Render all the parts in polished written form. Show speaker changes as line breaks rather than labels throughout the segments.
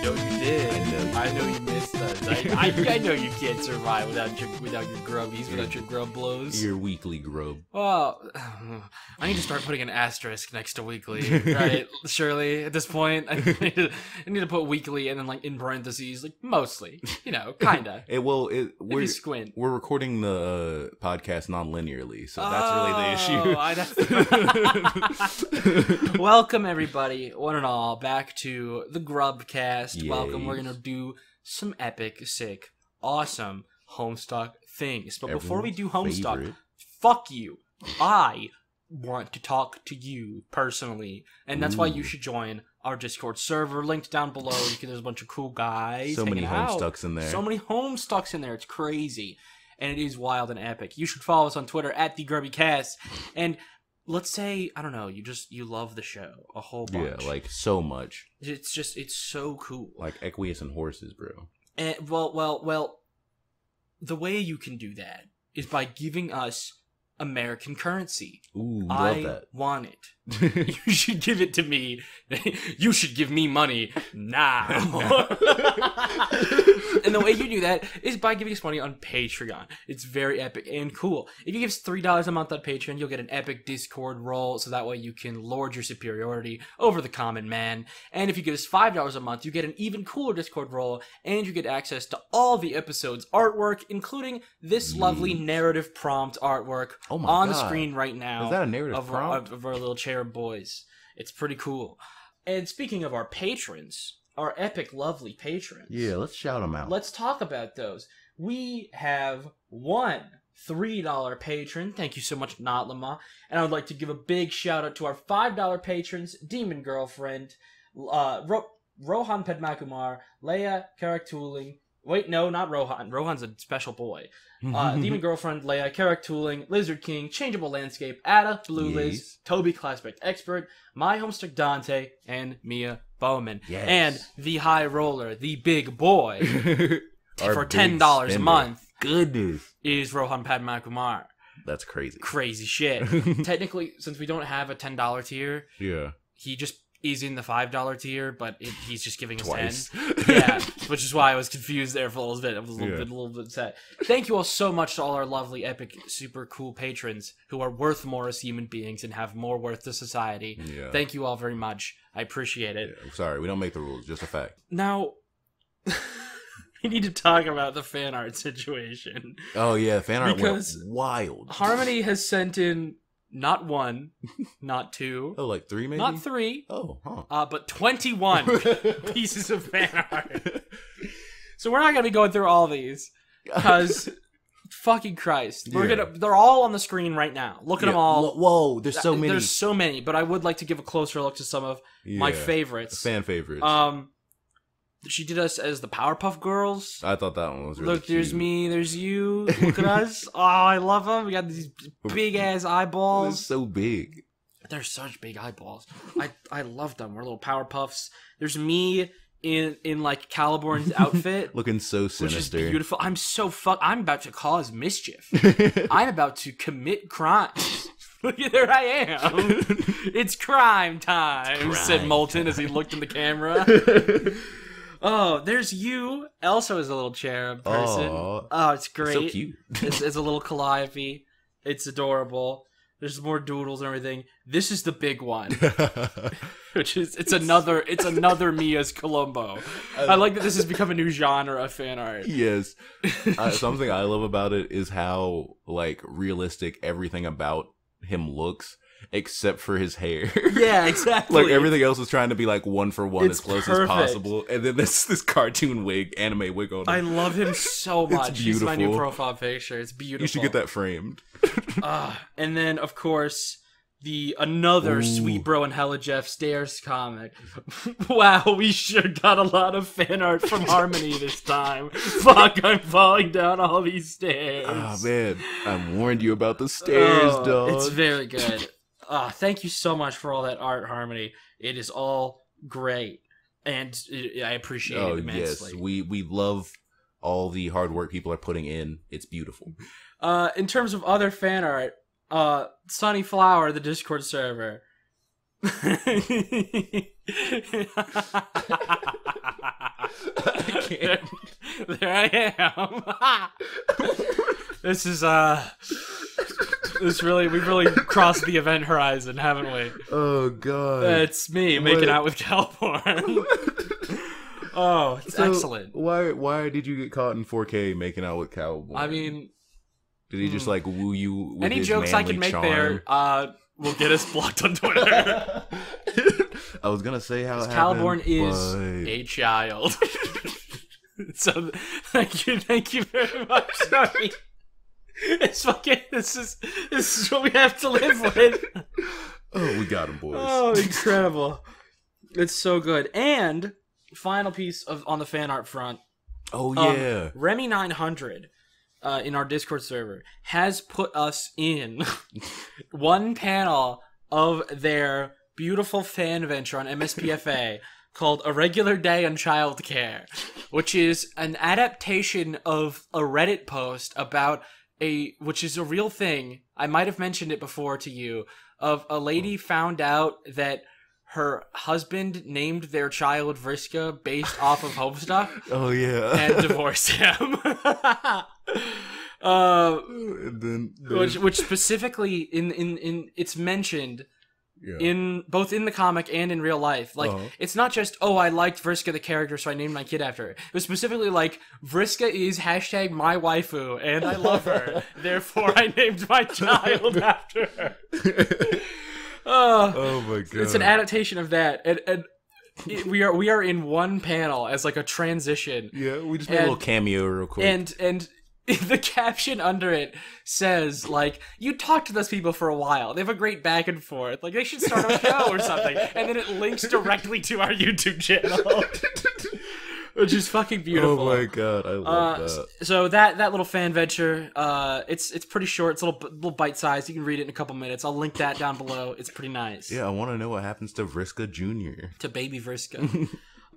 know you did. I know you missed us. I know you can't survive without your grubbies, without your grub blows.
Your weekly grub.
Well, I need to start putting an asterisk next to weekly, right? Surely, at this point, I need to put weekly and then like in parentheses, like mostly, kinda.
If
you squint.
We're recording the podcast non-linearly, so that's really the issue.
Welcome everybody, one and all, back to the GrubCast.
Yay.
Welcome. We're gonna do some epic, sick, awesome Homestuck things. But before we do Homestuck, fuck you. I want to talk to you personally, and that's why you should join our Discord server, linked down below. There's a bunch of cool guys.
So many Homestucks in there.
So many Homestucks in there. It's crazy, and it is wild and epic. You should follow us on Twitter at @TheGrubbyCast, and let's say, I don't know, you love the show a whole bunch.
Yeah, like so much.
It's so cool.
Like acquiescent horses, bro.
And well, the way you can do that is by giving us American currency.
Ooh, love that.
I want it. You should give it to me. You should give me money now. And the way you do that is by giving us money on Patreon. It's very epic and cool. If you give us $3 a month on Patreon, you'll get an epic Discord role, so that way you can lord your superiority over the common man. And if you give us $5 a month, you get an even cooler Discord role, and you get access to all the episodes' artwork, including this lovely narrative prompt artwork on the screen right now.
Is that a narrative prompt?
Of our little cherub boys. It's pretty cool. And speaking of our patrons, our epic, lovely patrons.
Yeah, let's shout them out.
Let's talk about those. We have one $3 patron. Thank you so much, Notlama. And I would like to give a big shout out to our $5 patrons, Demon Girlfriend, Rohan Padmakumar, Leia Karaktooling. Wait, no, not Rohan. Rohan's a special boy. Demon Girlfriend, Leia, Carrick Tooling, Lizard King, Changeable Landscape, Ada, Blue Liz, Toby Classback Expert, My Homestuck Dante, and Mia Bowman.
Yes.
And the High Roller, the big boy, for $10 a month,
goodness,
is Rohan Padmakumar.
That's crazy.
Crazy shit. Technically, since we don't have a $10 tier, he just is in the $5 tier, but he's just giving us 10. Yeah, which is why I was confused there for a little bit. I was a little bit sad. Thank you all so much to all our lovely, epic, super cool patrons who are worth more as human beings and have more worth to society.
Yeah.
Thank you all very much. I appreciate it.
Yeah, sorry, we don't make the rules, just a fact.
Now, we need to talk about the fan art situation.
Oh yeah, fan art
because
went wild.
Harmony has sent in not one, not two.
Oh, like 3 maybe?
Not 3.
Oh, huh.
But 21 pieces of fan art. So we're not going to be going through all these. Because, fucking Christ. They're all on the screen right now. Look at them all.
Whoa, there's so many.
There's so many, but I would like to give a closer look to some of my favorites.
Fan favorites.
She did us as the Powerpuff Girls.
I thought that one was really
Look, there's me, there's you. Look at us. Oh, I love them. We got these big-ass eyeballs.
They're so big.
They're such big eyeballs. I love them. We're little Powerpuffs. There's me in like Caliborn's outfit.
Looking so sinister.
Which is beautiful. I'm about to cause mischief. I'm about to commit crimes. Look, there I am. It's crime time, said Molten as he looked in the camera. Oh, there's you. Elsa is a little cherub person. Oh, it's great.
So cute.
It's a little calliope. It's adorable. There's more doodles and everything. This is the big one, which is it's another Mia's Columbo. I like that this has become a new genre of fan art.
Yes, something I love about it is how like realistic everything about him looks. Except for his hair.
Yeah, exactly.
Like everything else is trying to be like one for one, as close
perfect.
as possible. And then this cartoon wig, anime wig on him.
I love him so much.
It's beautiful.
He's my new profile picture. It's beautiful.
You should get that framed.
And then, of course, another Sweet Bro and Hella Jeff Stairs comic. Wow, we sure got a lot of fan art from Harmony this time. Fuck, I'm falling down all these stairs.
Oh man, I warned you about the stairs, dog.
It's very good. Thank you so much for all that art, Harmony. It is all great, and I appreciate it immensely.
Yes, we love all the hard work people are putting in. It's beautiful.
In terms of other fan art, Sunny Flower, the Discord server. There I am. This is we've really crossed the event horizon, haven't we?
Oh god.
It's me making out with Caliborn. Oh, it's excellent.
Why did you get caught in 4K making out with Caliborn?
I mean,
did he just like woo you with
any
his
jokes I can make
charm?
there will get us blocked on Twitter.
I was gonna say how
Caliborn is a child. So thank you very much. Sorry. It's fucking this is what we have to live with.
Oh, we got him, boys.
Oh, incredible. It's so good. And final piece on the fan art front.
Oh yeah.
Remy900 in our Discord server has put us in one panel of their beautiful fan venture on MSPFA called A Regular Day on Childcare, which is an adaptation of a Reddit post about which is a real thing. I might have mentioned it before to you, of a lady found out that her husband named their child Vriska based off of Homestuck.
Oh yeah.
And divorced him. Which specifically in it's mentioned in both in the comic and in real life. Like it's not just I liked Vriska the character, so I named my kid after her. It was specifically like Vriska is #my waifu and I love her, therefore I named my child after her. Oh my god! It's an adaptation of that, and we are in one panel as like a transition.
Yeah, we just made a little cameo real quick.
And the caption under it says like, "You talked to those people for a while. They have a great back and forth. Like they should start a show or something." And then it links directly to our YouTube channel. Which is fucking beautiful.
Oh my god, I love that.
So that little fan venture, it's pretty short. It's a little bite sized. You can read it in a couple minutes. I'll link that down below. It's pretty nice.
Yeah, I want to know what happens to Vriska Jr.
To baby Vriska.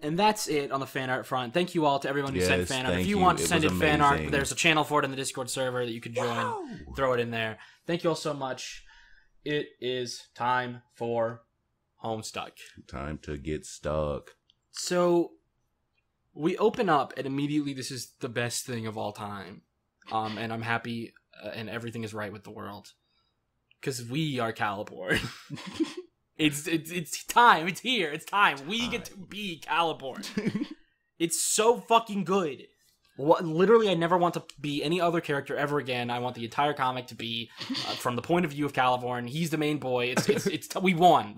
And that's it on the fan art front. Thank you all to everyone who sent fan art. If you want to send in fan art, there's a channel for it in the Discord server that you could join. Wow. Throw it in there. Thank you all so much. It is time for Homestuck.
Time to get stuck.
So we open up, and immediately this is the best thing of all time. And I'm happy, and everything is right with the world. Because we are Caliborn. It's time. It's here. It's time. We get to be Caliborn. It's so fucking good. Literally, I never want to be any other character ever again. I want the entire comic to be from the point of view of Caliborn. He's the main boy. It's we won.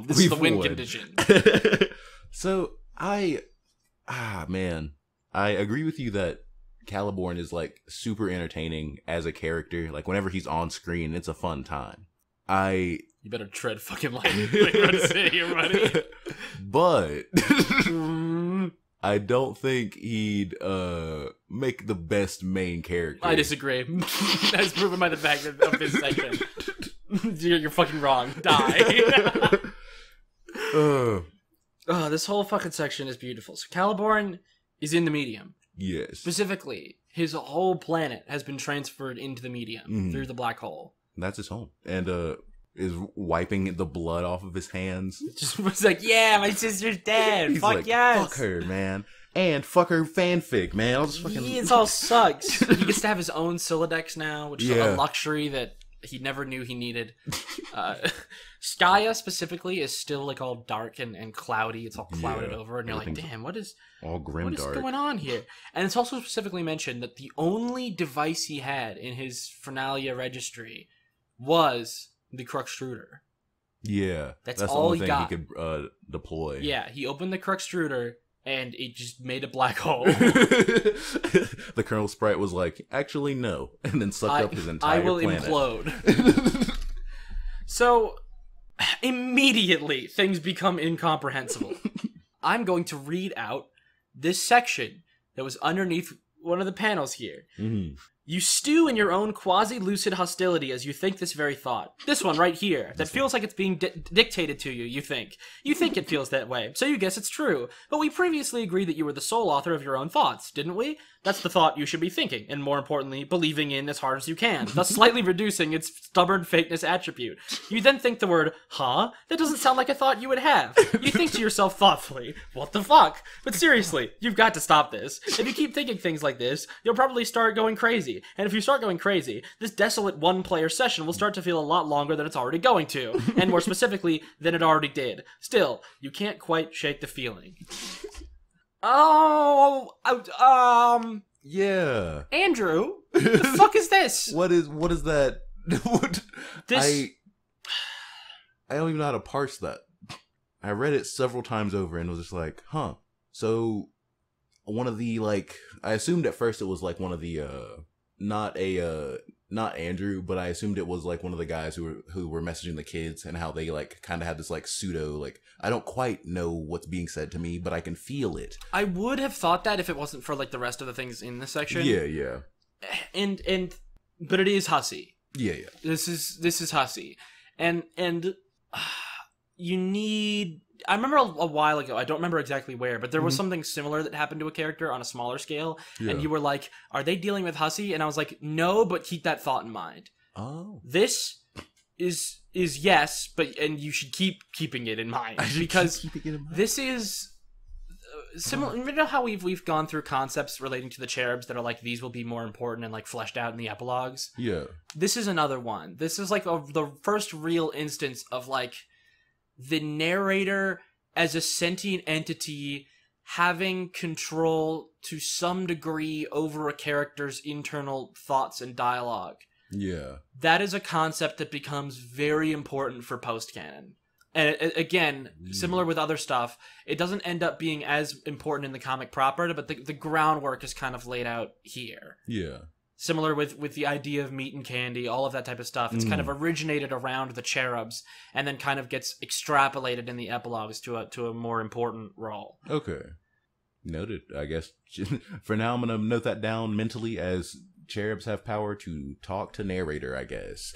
This is the win condition.
So man, I agree with you that Caliborn is like super entertaining as a character. Like whenever he's on screen, it's a fun time.
You better tread fucking lightly. Here, buddy.
But I don't think he'd make the best main character.
I disagree. That's proven by the fact of this section. You're fucking wrong. Die. This whole fucking section is beautiful. So Caliborn is in the medium.
Yes.
Specifically, his whole planet has been transferred into the medium through the black hole.
That's his home. And is wiping the blood off of his hands.
Just was like, yeah, my sister's dead.
He's
fuck
like,
yes.
Fuck her, man. And fuck her fanfic, man. I'll just fucking...
It all sucks. He gets to have his own Sylladex now, which is a luxury that he never knew he needed. Skaya specifically is still like all dark and cloudy. It's all clouded over, and you're like, damn, what is going on here? And it's also specifically mentioned that the only device he had in his Fernalia registry was the Cruxtruder.
Yeah,
that's
the
all
only
he
thing
got.
He could deploy.
Yeah, he opened the Cruxtruder and it just made a black hole.
The Colonel Sprite was like, actually no, and then sucked up his entire planet.
I will implode. So immediately things become incomprehensible. I'm going to read out this section that was underneath one of the panels here. You stew in your own quasi-lucid hostility as you think this very thought. This one right here, that feels like it's being dictated to you, you think. You think it feels that way, so you guess it's true. But we previously agreed that you were the sole author of your own thoughts, didn't we? That's the thought you should be thinking, and more importantly, believing in as hard as you can, thus slightly reducing its stubborn fakeness attribute. You then think the word, huh? That doesn't sound like a thought you would have. You think to yourself thoughtfully, what the fuck? But seriously, you've got to stop this. If you keep thinking things like this, you'll probably start going crazy. And if you start going crazy, this desolate one-player session will start to feel a lot longer than it's already going to, and more specifically, than it already did. Still, you can't quite shake the feeling.
Yeah.
Andrew, the fuck is this?
What is that?
This...
I don't even know how to parse that. I read it several times over and was just like, huh. So, one of the, like, I assumed at first it was like one of the, not Andrew, but I assumed it was like one of the guys who were messaging the kids and how they like kind of had this like pseudo, like, I don't quite know what's being said to me, but I can feel it.
I would have thought that if it wasn't for like the rest of the things in this section.
Yeah.
But it is Hussy.
Yeah.
This is Hussy. And you need... I remember a while ago, I don't remember exactly where, but there was something similar that happened to a character on a smaller scale, and you were like, are they dealing with Hussy? And I was like, no, but keep that thought in mind.
Oh.
This is yes, and you should keep keeping it in mind, because this is similar. You know how we've gone through concepts relating to the cherubs that are like, these will be more important and like fleshed out in the epilogues?
Yeah.
This is another one. This is like the first real instance of like, the narrator as a sentient entity having control to some degree over a character's internal thoughts and dialogue.
Yeah.
That is a concept that becomes very important for post-canon. And again, similar with other stuff, it doesn't end up being as important in the comic proper, but the groundwork is kind of laid out here.
Yeah.
Similar with the idea of meat and candy, all of that type of stuff. It's kind of originated around the cherubs, and then kind of gets extrapolated in the epilogues to a more important role.
Okay. Noted, I guess. For now, I'm going to note that down mentally as cherubs have power to talk to narrator, I guess.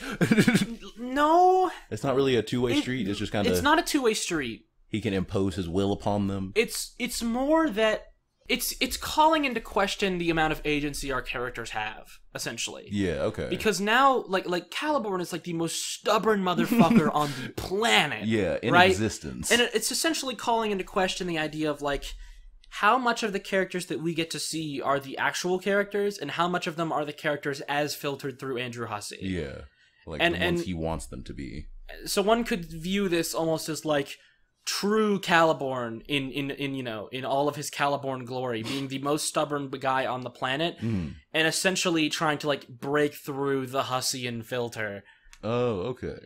No.
It's not really a two-way street. It's just kind of...
It's not a two-way street.
He can impose his will upon them.
It's more that... It's calling into question the amount of agency our characters have, essentially.
Yeah, okay.
Because now, like Caliborn is like the most stubborn motherfucker on the planet.
Yeah, in
right?
existence.
And it's essentially calling into question the idea of like, how much of the characters that we get to see are the actual characters, and how much of them are the characters as filtered through Andrew Hussey.
Yeah, like the ones he wants them to be.
So one could view this almost as like true Caliborn in all of his Caliborn glory, being the most stubborn guy on the planet, and essentially trying to like break through the Hussian filter.
Oh, okay.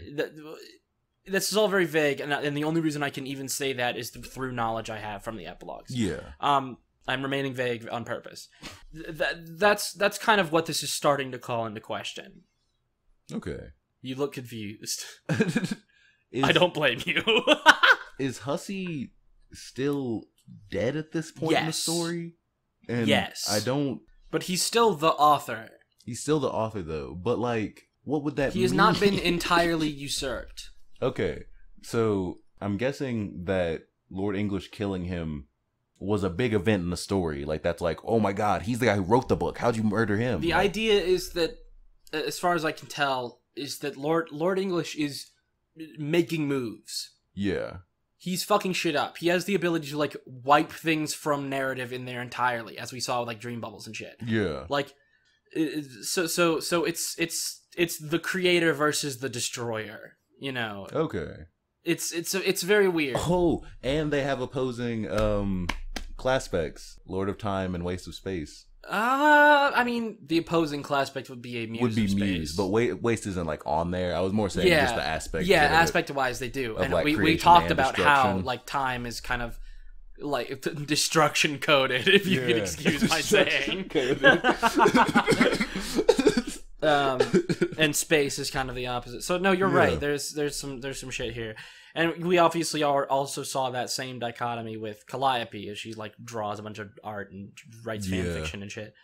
This is all very vague, and the only reason I can even say that is through knowledge I have from the epilogues.
Yeah.
I'm remaining vague on purpose. That's kind of what this is starting to call into question.
Okay.
You look confused. I don't blame you.
Is Hussey still dead at this point in the story? And
yes.
I don't...
But he's still the author.
He's still the author, though. But, like, what would that mean?
He has not been entirely usurped.
Okay. So, I'm guessing that Lord English killing him was a big event in the story. Like, that's like, oh my god, he's the guy who wrote the book. How'd you murder him?
The idea is that, as far as I can tell, is that Lord English is making moves.
Yeah.
He's fucking shit up. He has the ability to, like, wipe things from narrative in there entirely, as we saw with, like, Dream Bubbles and shit.
Yeah.
Like, so it's the creator versus the destroyer, you know?
Okay.
It's very weird.
Oh, and they have opposing, class specs. Lord of Time and Waste of Space.
I mean, the opposing class spec would be a Muse.
Would be
of space.
Muse, but Waste isn't like on there. I was more saying just the aspect.
Yeah, aspect-wise they do, and
like
we talked about how like time is kind of like destruction coded, if you could excuse my saying. And space is kind of the opposite. So no, you're right. There's some shit here. And we obviously also saw that same dichotomy with Calliope, as she like draws a bunch of art and writes fan fiction and shit.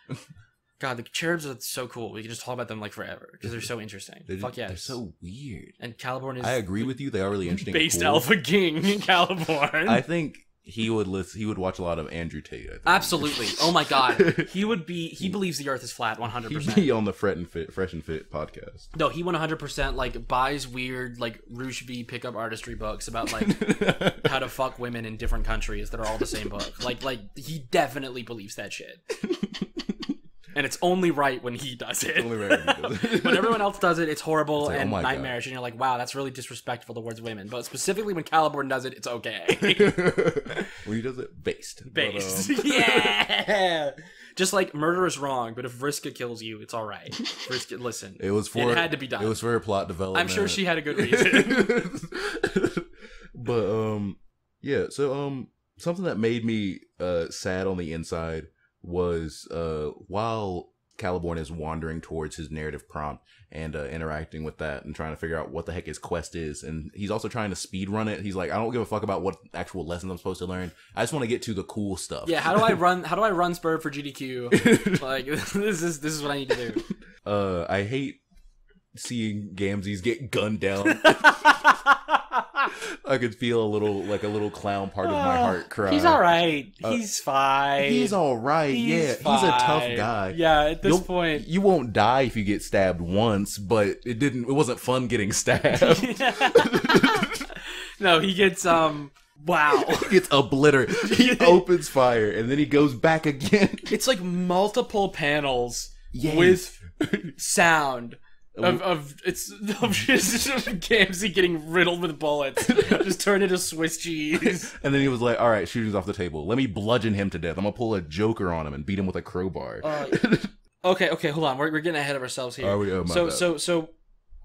God, the cherubs are so cool. We can just talk about them like forever because they're so interesting. Fuck yeah,
they're so weird.
And Caliborn is.
I agree with you. They are really interesting.
Based
cool.
Alpha King, Caliborn.
I think he would watch a lot of Andrew Tate. I think.
Absolutely. Oh my God. He believes the Earth is flat. 100%.
He'd be on the Fresh and Fit podcast.
No, he 100% like buys weird like Rouge V pickup artistry books about like how to fuck women in different countries that are all the same book. Like he definitely believes that shit. And it's only right when he does it.
Only right when he does it.
When everyone else does it, it's horrible
like,
and
oh
nightmarish, and you're like, wow, that's really disrespectful towards women. But specifically when Caliborn does it, it's okay.
When he does it, based.
Based.
But,
yeah! Just like murder is wrong, but if Vriska kills you, it's alright. Vriska, listen.
It had to be done. It was for a plot development.
I'm sure she had a good reason.
But, yeah, so, something that made me sad on the inside was while Caliborn is wandering towards his narrative prompt and interacting with that and trying to figure out what the heck his quest is, and he's also trying to speed run it. He's like, I don't give a fuck about what actual lessons I'm supposed to learn. I just want to get to the cool stuff.
Yeah, how do I run Spur for GDQ? Like this is what I need to do.
I hate seeing Gamzees get gunned down. I could feel a little clown part of my heart cry.
He's all right. He's fine.
He's all right. He's a tough guy.
Yeah, at this point,
you won't die if you get stabbed once, but it wasn't fun getting stabbed.
No, he gets wow.
He gets obliterated. He opens fire and then he goes back again.
It's like multiple panels with sound. Of just Gamzee getting riddled with bullets, just turned into Swiss cheese.
And then he was like, "All right, shooting's off the table. Let me bludgeon him to death. I'm gonna pull a Joker on him and beat him with a crowbar."
Okay, hold on. We're getting ahead of ourselves here. So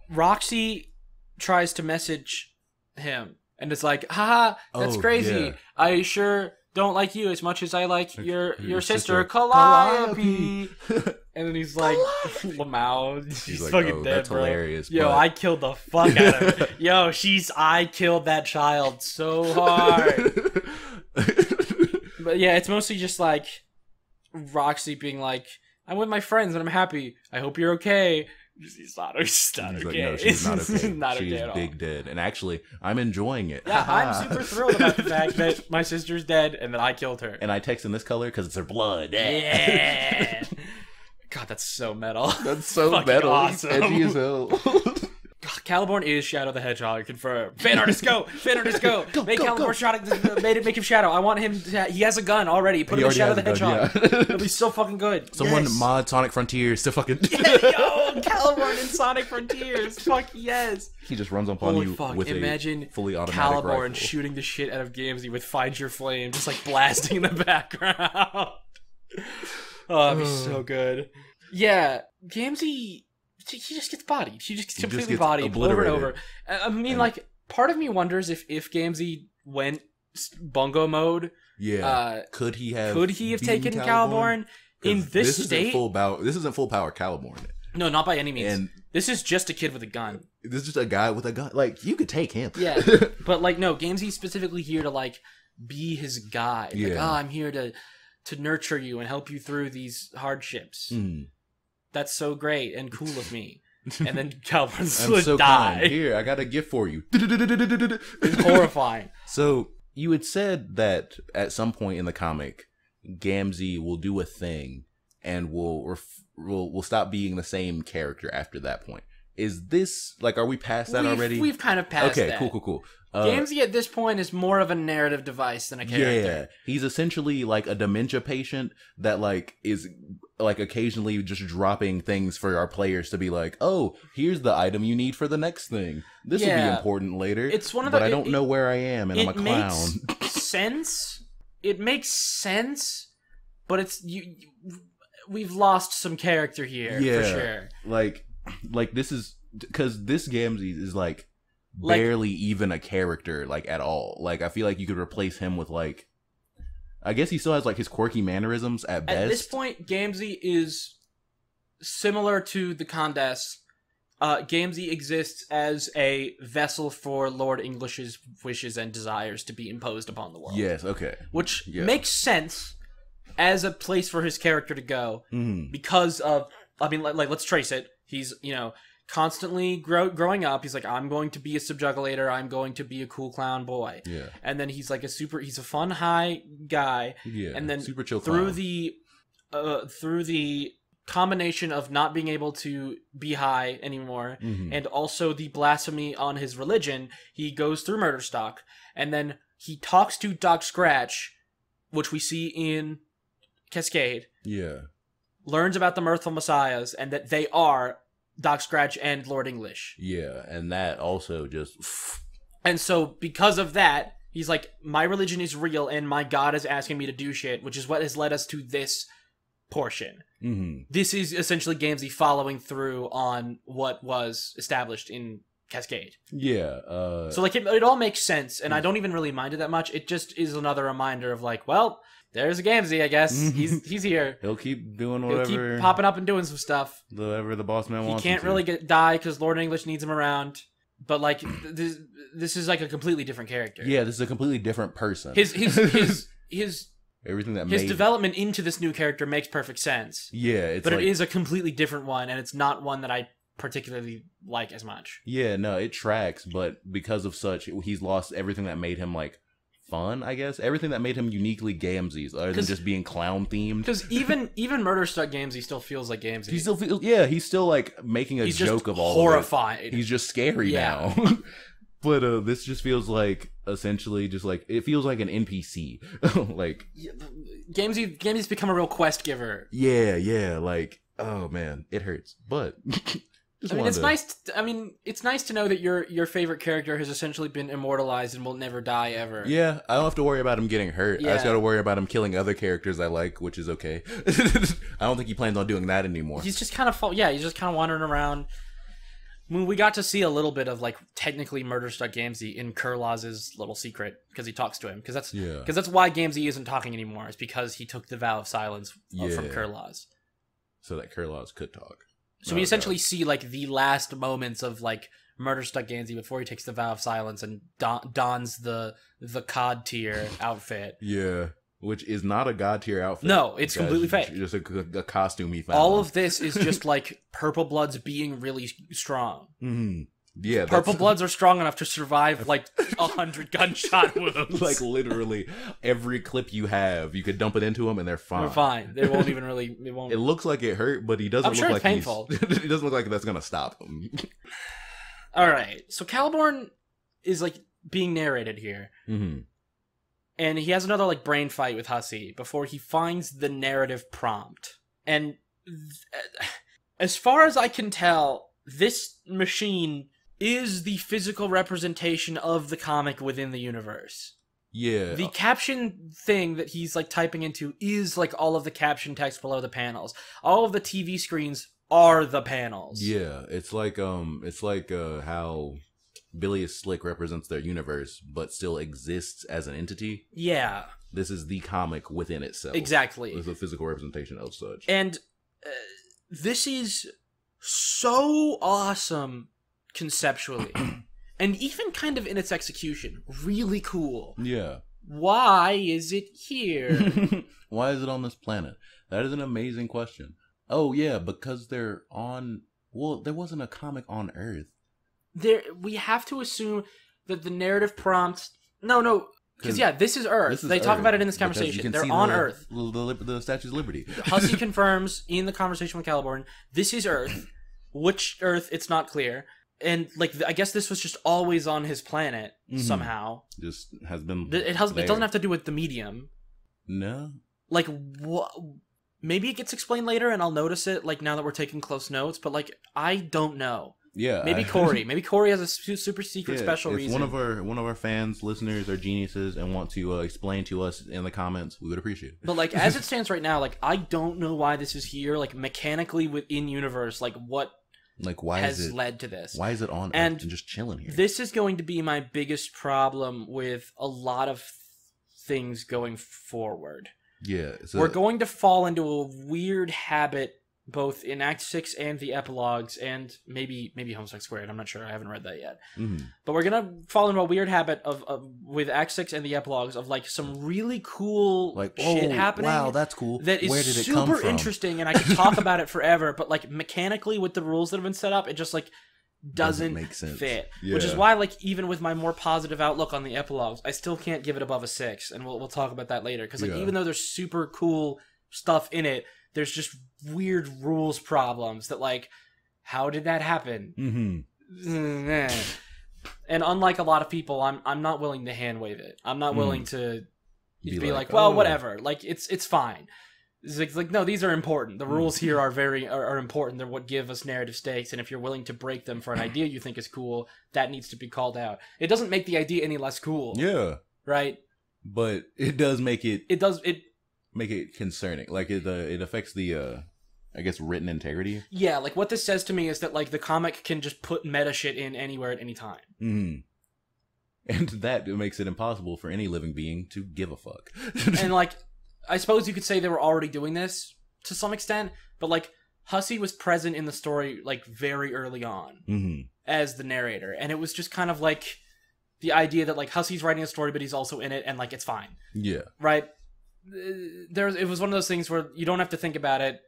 Roxy tries to message him, and it's like, "Haha, that's crazy. Yeah. I sure don't like you as much as I like your sister Calliope." And then he's like, Lamau, she's like, fucking dead,
that's
bro.
Hilarious,
Yo, I killed the fuck out of her. Yo, I killed that child so hard. But yeah, it's mostly just like Roxy being like, I'm with my friends and I'm happy. I hope you're okay. He's not okay.
Like, no, she's not okay.
Not
she's
okay at all.
Big dead. And actually, I'm enjoying it.
Yeah, I'm super thrilled about the fact that my sister's dead and that I killed her.
And I text in this color because it's her blood.
Yeah. God, that's so metal.
That's so metal.
Awesome.
Edgy as hell.
Caliborn is Shadow the Hedgehog, confirmed. Fan artists go! Fan artists go! Make Caliborn Shadow. Make him Shadow. I want him. He has a gun already. Put him in Shadow the Hedgehog. Yeah. It'll be so fucking good.
Someone mod Sonic Frontiers to fucking.
Yeah, yo, Caliborn in Sonic Frontiers. Fuck yes.
He just runs up on you with
imagine
a fully automatic
Caliborn
rifle.
shooting the shit out of Gamzee with Find Your Flame, just like blasting in the background. Oh, that'd be so good. Yeah, Gamzee, he just gets bodied. He just gets completely bodied over and over. I mean, like, part of me wonders if Gamzee went bungo mode.
Yeah. Could he have
taken Caliborn in this state?
This isn't full power Caliborn.
No, not by any means.
And
this is just a kid with a gun.
This is just a guy with a gun. Like, you could take him.
Yeah, but like, no, Gamzee's specifically here to like be his guide. Yeah. Like, I'm here to nurture you and help you through these hardships. Mm. That's so great and cool of me. And then Caliborn's would so die.
Kind. Here, I got a gift for you.
It's horrifying.
So you had said that at some point in the comic, Gamzee will do a thing and will stop being the same character after that point. Is this like, are we past that already?
We've kind of passed that.
Okay, cool.
Gamzee at this point is more of a narrative device than a character.
Yeah, he's essentially like a dementia patient that like is like occasionally just dropping things for our players to be like, oh, here's the item you need for the next thing. This will be important later.
It's one of the,
but I don't know where I am, and I'm a clown.
It makes sense. It makes sense, but it's we've lost some character here for sure.
Like this is because this Gamzee is like barely even a character like at all. Like I feel like you could replace him with like, I guess he still has like his quirky mannerisms at best.
At this point, Gamzee is similar to the Condesce. Gamzee exists as a vessel for Lord English's wishes and desires to be imposed upon the world.
Yes, okay.
Which makes sense, as a place for his character to go because of, I mean, like let's trace it. He's, constantly growing up. He's like, I'm going to be a subjugator. I'm going to be a cool clown boy. Yeah. And then he's like he's a fun high guy. Yeah. And then
super chill
through
clown.
through the combination of not being able to be high anymore and also the blasphemy on his religion, he goes through Murderstock, and then he talks to Doc Scratch, which we see in Cascade.
Yeah.
Learns about the Mirthful Messiahs and that they are Doc Scratch and Lord English.
Yeah, and that also just...
And so, because of that, he's like, my religion is real and my God is asking me to do shit, which is what has led us to this portion. This is essentially Gamzee following through on what was established in Cascade.
Yeah.
So, like, it all makes sense, and I don't even really mind it that much. It just is another reminder of, like, well... There's a Gamzee, I guess. He's here.
He'll keep doing whatever.
He'll keep popping up and doing some stuff.
Whatever the boss man wants.
He can't really die because Lord English needs him around. But like this is like a completely different character.
Yeah, this is a completely different person.
His
everything that
his development into this new character makes perfect sense.
Yeah,
but it is a completely different one, and it's not one that I particularly like as much.
Yeah, no, it tracks, but because of such, he's lost everything that made him like fun, I guess. Everything that made him uniquely Gamzee's, other than just being clown themed.
Because even Murderstruck Gamzee still feels like Gamzee.
He still feels, he's still like making a joke of all
horrified.
Of it. He's just scary now. But this just feels like essentially just like it feels like an NPC. Like
Gamzee's become a real quest giver.
Yeah, like oh man, it hurts. But
it's nice. It's nice to know that your favorite character has essentially been immortalized and will never die ever.
Yeah, I don't have to worry about him getting hurt.
Yeah.
I just got to worry about him killing other characters I like, which is okay. I don't think he plans on doing that anymore.
He's just kind of he's just kind of wandering around. I mean, we got to see a little bit of like technically Murderstruck Gamzee in Kurlaz's little secret because he talks to him because that's why Gamzee isn't talking anymore. It's because he took the vow of silence from Kurlaz,
so that Kurlaz could talk.
So we essentially see, like, the last moments of, like, Murderstruck Gamzee before he takes the vow of silence and dons the God tier outfit.
Yeah, which is not a God tier outfit.
No, it's completely fake.
Just a costume he found.
All of this is just, like, Purple Bloods being really strong.
Yeah,
Purple Bloods are strong enough to survive, like, 100 gunshot wounds.
Like, literally, every clip you have, you could dump it into them and they're fine.
They're fine. They won't even really...
It looks like it hurt, but he doesn't look like
painful.
It doesn't look like that's gonna stop him.
Alright, so Caliborn is, like, being narrated here. And he has another, like, brain fight with Hussey before he finds the narrative prompt. And as far as I can tell, this machine is the physical representation of the comic within the universe.
Yeah.
The caption thing that he's, like, typing into is, like, all of the caption text below the panels. All of the TV screens are the panels.
Yeah, it's like how Bilious Slick represents their universe, but still exists as an entity.
Yeah.
This is the comic within itself.
Exactly.
It's a physical representation of such.
And this is so awesome conceptually. And even kind of in its execution. Really cool.
Yeah.
Why is it here?
Why is it on this planet? That is an amazing question. Oh, yeah, because they're on... Well, there wasn't a comic on Earth.
We have to assume that the narrative prompt... No, because, yeah, this is Earth. They talk about it in this conversation. They're on Earth.
The Statue of Liberty.
Hussey confirms in the conversation with Caliborn, this is Earth. Which Earth, it's not clear. And, like, I guess this was just always on his planet, somehow.
Just has been
It doesn't have to do with the medium.
No.
Like, maybe it gets explained later and I'll notice it, like, now that we're taking close notes, but, like, I don't know.
Yeah.
Maybe Corey. Maybe Corey has a super secret special reason.
One of our fans, listeners, or geniuses and want to explain to us in the comments, we would appreciate it.
But, like, as it stands right now, like, I don't know why this is here, like, mechanically within universe, like, what...
Like, why
has led to this?
Why is it on Earth and just chilling here?
This is going to be my biggest problem with a lot of things going forward.
Yeah.
We're going to fall into a weird habit both in Act 6 and the epilogues, and maybe Homestuck Squared. I'm not sure. I haven't read that yet. But we're gonna fall into a weird habit of with Act 6 and the epilogues of like some really cool shit happening.
Wow, that's cool.
That is
Where did it come
super
from?
interesting, and I could talk about it forever. But like mechanically, with the rules that have been set up, it just like doesn't
make sense.
fit.
Yeah.
Which is why, like, even with my more positive outlook on the epilogues, I still can't give it above a 6, and we'll talk about that later. Because like even though there's super cool stuff in it, there's just weird rules problems that like, how did that happen? And unlike a lot of people, I'm not willing to hand wave it. I'm not willing to be like, well, whatever. Like it's fine. It's like, no, these are important. The rules here are important. They're what give us narrative stakes, and if you're willing to break them for an idea you think is cool, that needs to be called out. It doesn't make the idea any less cool.
Yeah.
Right?
But it does make it...
It
make it concerning. Like, it affects the, I guess, written integrity.
Yeah, like, what this says to me is that, like, the comic can just put meta shit in anywhere at any time.
And that makes it impossible for any living being to give a fuck.
And, like... I suppose you could say they were already doing this to some extent, but like Hussey was present in the story like very early on as the narrator, and it was just kind of like the idea that like Hussey's writing a story, but he's also in it, and like it's fine.
Yeah.
Right. It was one of those things where you don't have to think about it,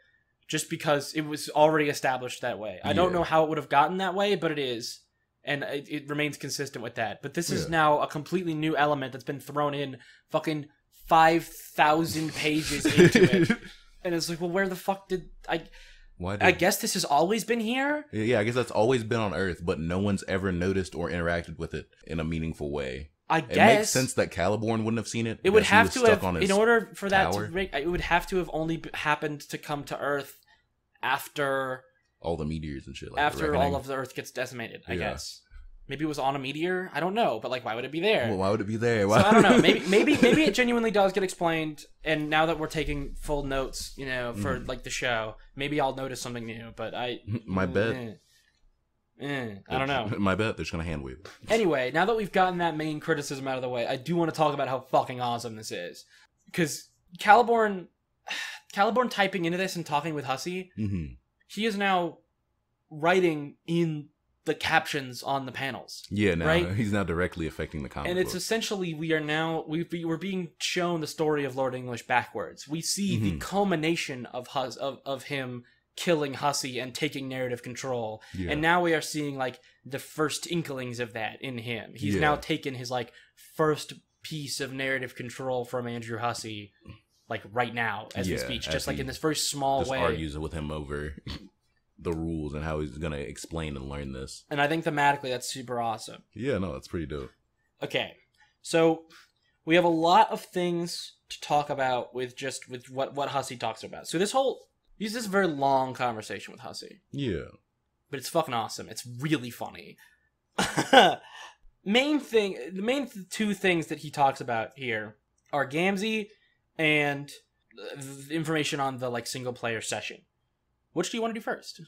just because it was already established that way. I don't know how it would have gotten that way, but it is, and it remains consistent with that. But this is now a completely new element that's been thrown in fucking 5,000 pages into it. And it's like, well, where the fuck did I guess this has always been here?
Yeah, I guess that's always been on Earth, but no one's ever noticed or interacted with it in a meaningful way.
I guess.
It makes sense that Caliborn wouldn't have seen it.
It would have to have, in order for that
tower.
to break, it would have to have only happened to come to Earth after...
all the meteors and shit. Like
after all of the Earth gets decimated, I guess. Maybe it was on a meteor. I don't know, but like, why would it be there?
Well, why would it be there?
So I don't know. Maybe it genuinely does get explained. And now that we're taking full notes, you know, for like the show, maybe I'll notice something new. But
my bet.
I don't know.
My bet. They're just gonna hand wave it.
Anyway, now that we've gotten that main criticism out of the way, I do want to talk about how fucking awesome this is, because Caliborn typing into this and talking with Hussey, he is now writing in the captions on the panels.
Yeah, now
right?
He's now directly affecting the comic
and it's
book.
essentially we're being shown the story of Lord English backwards. We see the culmination of him killing Hussey and taking narrative control, and now we are seeing like the first inklings of that in him. He's now taken his like first piece of narrative control from Andrew Hussey, like right now as we speak, just like in this very small way.
Argues with him over the rules and how he's gonna explain and learn this.
And I think thematically that's super awesome.
Yeah, no, that's pretty dope.
Okay, so we have a lot of things to talk about with what Hussey talks about. So this is a very long conversation with Hussey.
Yeah.
But it's fucking awesome. It's really funny. The main two things that he talks about here are Gamzee and the information on the like single player session. Which do you want to do first?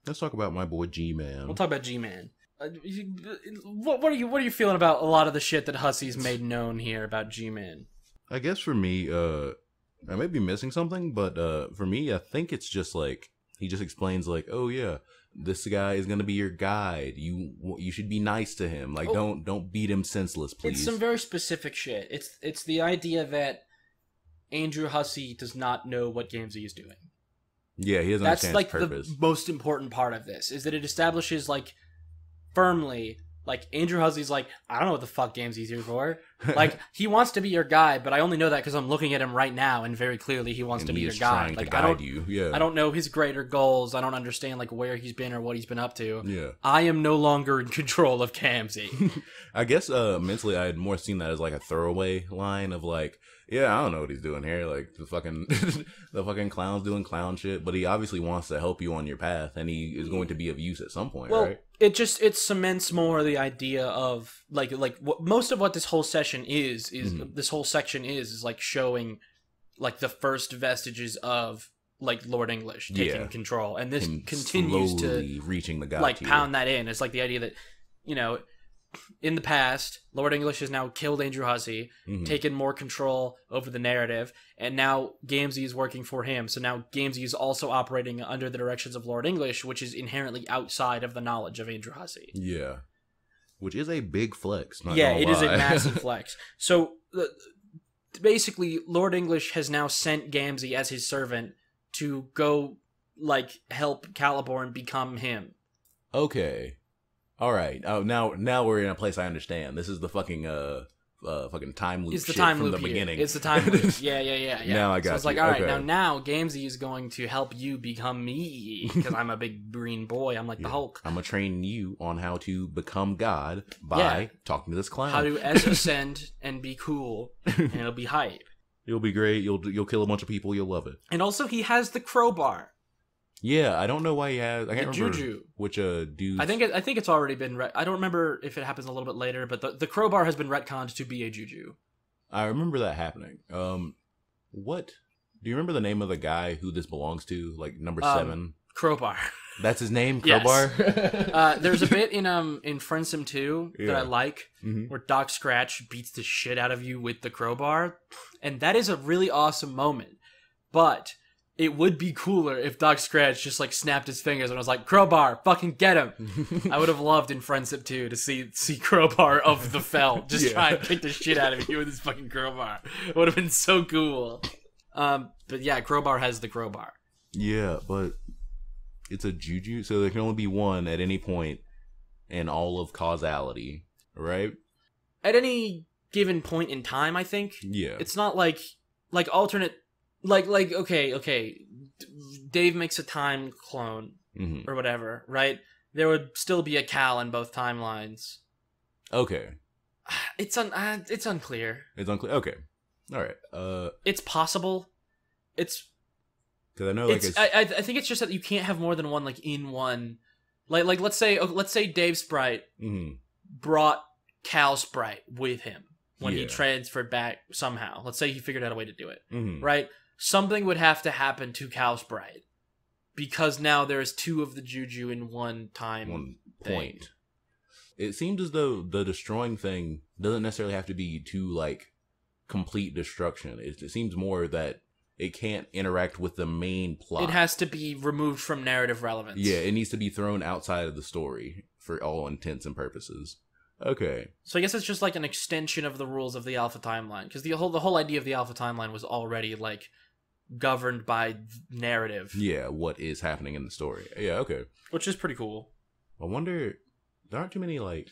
Let's talk about my boy G-Man.
We'll talk about G-Man. What are you feeling about a lot of the shit that Hussey's made known here about G-Man?
I guess for me, I may be missing something, but for me, I think it's just like he just explains like, oh yeah, this guy is gonna be your guide. You should be nice to him. Like don't beat him senseless, please.
It's some very specific shit. It's the idea that Andrew Hussey does not know what Gamzee is doing.
Yeah, he doesn't understand his purpose.
That's like the most important part of this, is that it establishes like firmly, like Andrew Hussey's like, I don't know what the fuck Gamzee's here for. Like, he wants to be your guy, but I only know that because I'm looking at him right now, and very clearly he wants to be your guy. Like, I don't know his greater goals. I don't understand like where he's been or what he's been up to.
Yeah, I
am no longer in control of Gamzee.
I guess mentally I had more seen that as like a throwaway line of like, yeah, I don't know what he's doing here. Like the fucking clown's doing clown shit, but he obviously wants to help you on your path, and he is going to be of use at some point, right?
It cements more the idea of like what most of what this whole session is this whole section is like showing like the first vestiges of like Lord English taking control, and this continues to
reaching the god
like
tier.
pound that in. It's like the idea that, you know, in the past, Lord English has now killed Andrew Hussey, taken more control over the narrative, and now Gamzee is working for him. So now Gamzee is also operating under the directions of Lord English, which is inherently outside of the knowledge of Andrew Hussey.
Yeah. Which is a big flex. Not
yeah,
gonna
it
lie.
is a massive flex. So basically, Lord English has now sent Gamzee as his servant to go, like, help Caliborn become him.
Okay. All right. Oh, now we're in a place I understand. This is the fucking time loop.
It's the
shit
time
from
loop
the
here.
beginning.
It's the time loop. Yeah.
Now I got
So it's
you.
like, all right,
Okay.
now Gamzee is going to help you become me because I'm a big green boy. I'm like the Hulk.
I'm gonna train you on how to become God by talking to this clown.
How to ascend and be cool, and it'll be hype.
You'll be great. You'll kill a bunch of people. You'll love it.
And also, he has the crowbar.
Yeah, I don't know why he has. I can't remember
juju.
which dude.
I think it's already been. I don't remember if it happens a little bit later, but the crowbar has been retconned to be a juju.
I remember that happening. What? Do you remember the name of the guy who this belongs to? Like number 7.
Crowbar.
That's his name. Crowbar.
Yes. There's a bit in Friendsim 2 that I like, where Doc Scratch beats the shit out of you with the crowbar, and that is a really awesome moment. But it would be cooler if Doc Scratch just like snapped his fingers and was like, "Crowbar, fucking get him!" I would have loved in Friendship 2 to see Crowbar of the Fell just try and kick the shit out of you with his fucking crowbar. It would have been so cool. But yeah, Crowbar has the crowbar.
Yeah, but it's a juju, so there can only be one at any point in all of causality, right?
At any given point in time, I think.
Yeah.
It's not like alternate. Like okay, Dave makes a time clone or whatever, right? There would still be a Cal in both timelines.
Okay.
It's unclear.
It's unclear. Okay. All right.
It's possible. It's
because I know like
I think it's just that you can't have more than one like in one. Like let's say Dave Sprite brought Cal Sprite with him when he transferred back somehow. Let's say he figured out a way to do it, right? Something would have to happen to Cal Sprite because now there's 2 of the juju in one time
point. It seems as though the destroying thing doesn't necessarily have to be to like complete destruction. It seems more that it can't interact with the main plot.
It has to be removed from narrative relevance.
Yeah, it needs to be thrown outside of the story for all intents and purposes. Okay.
So I guess it's just like an extension of the rules of the Alpha timeline, because the whole idea of the Alpha timeline was already like governed by narrative.
Yeah, what is happening in the story. Yeah, okay.
Which is pretty cool.
I wonder, there aren't too many, like,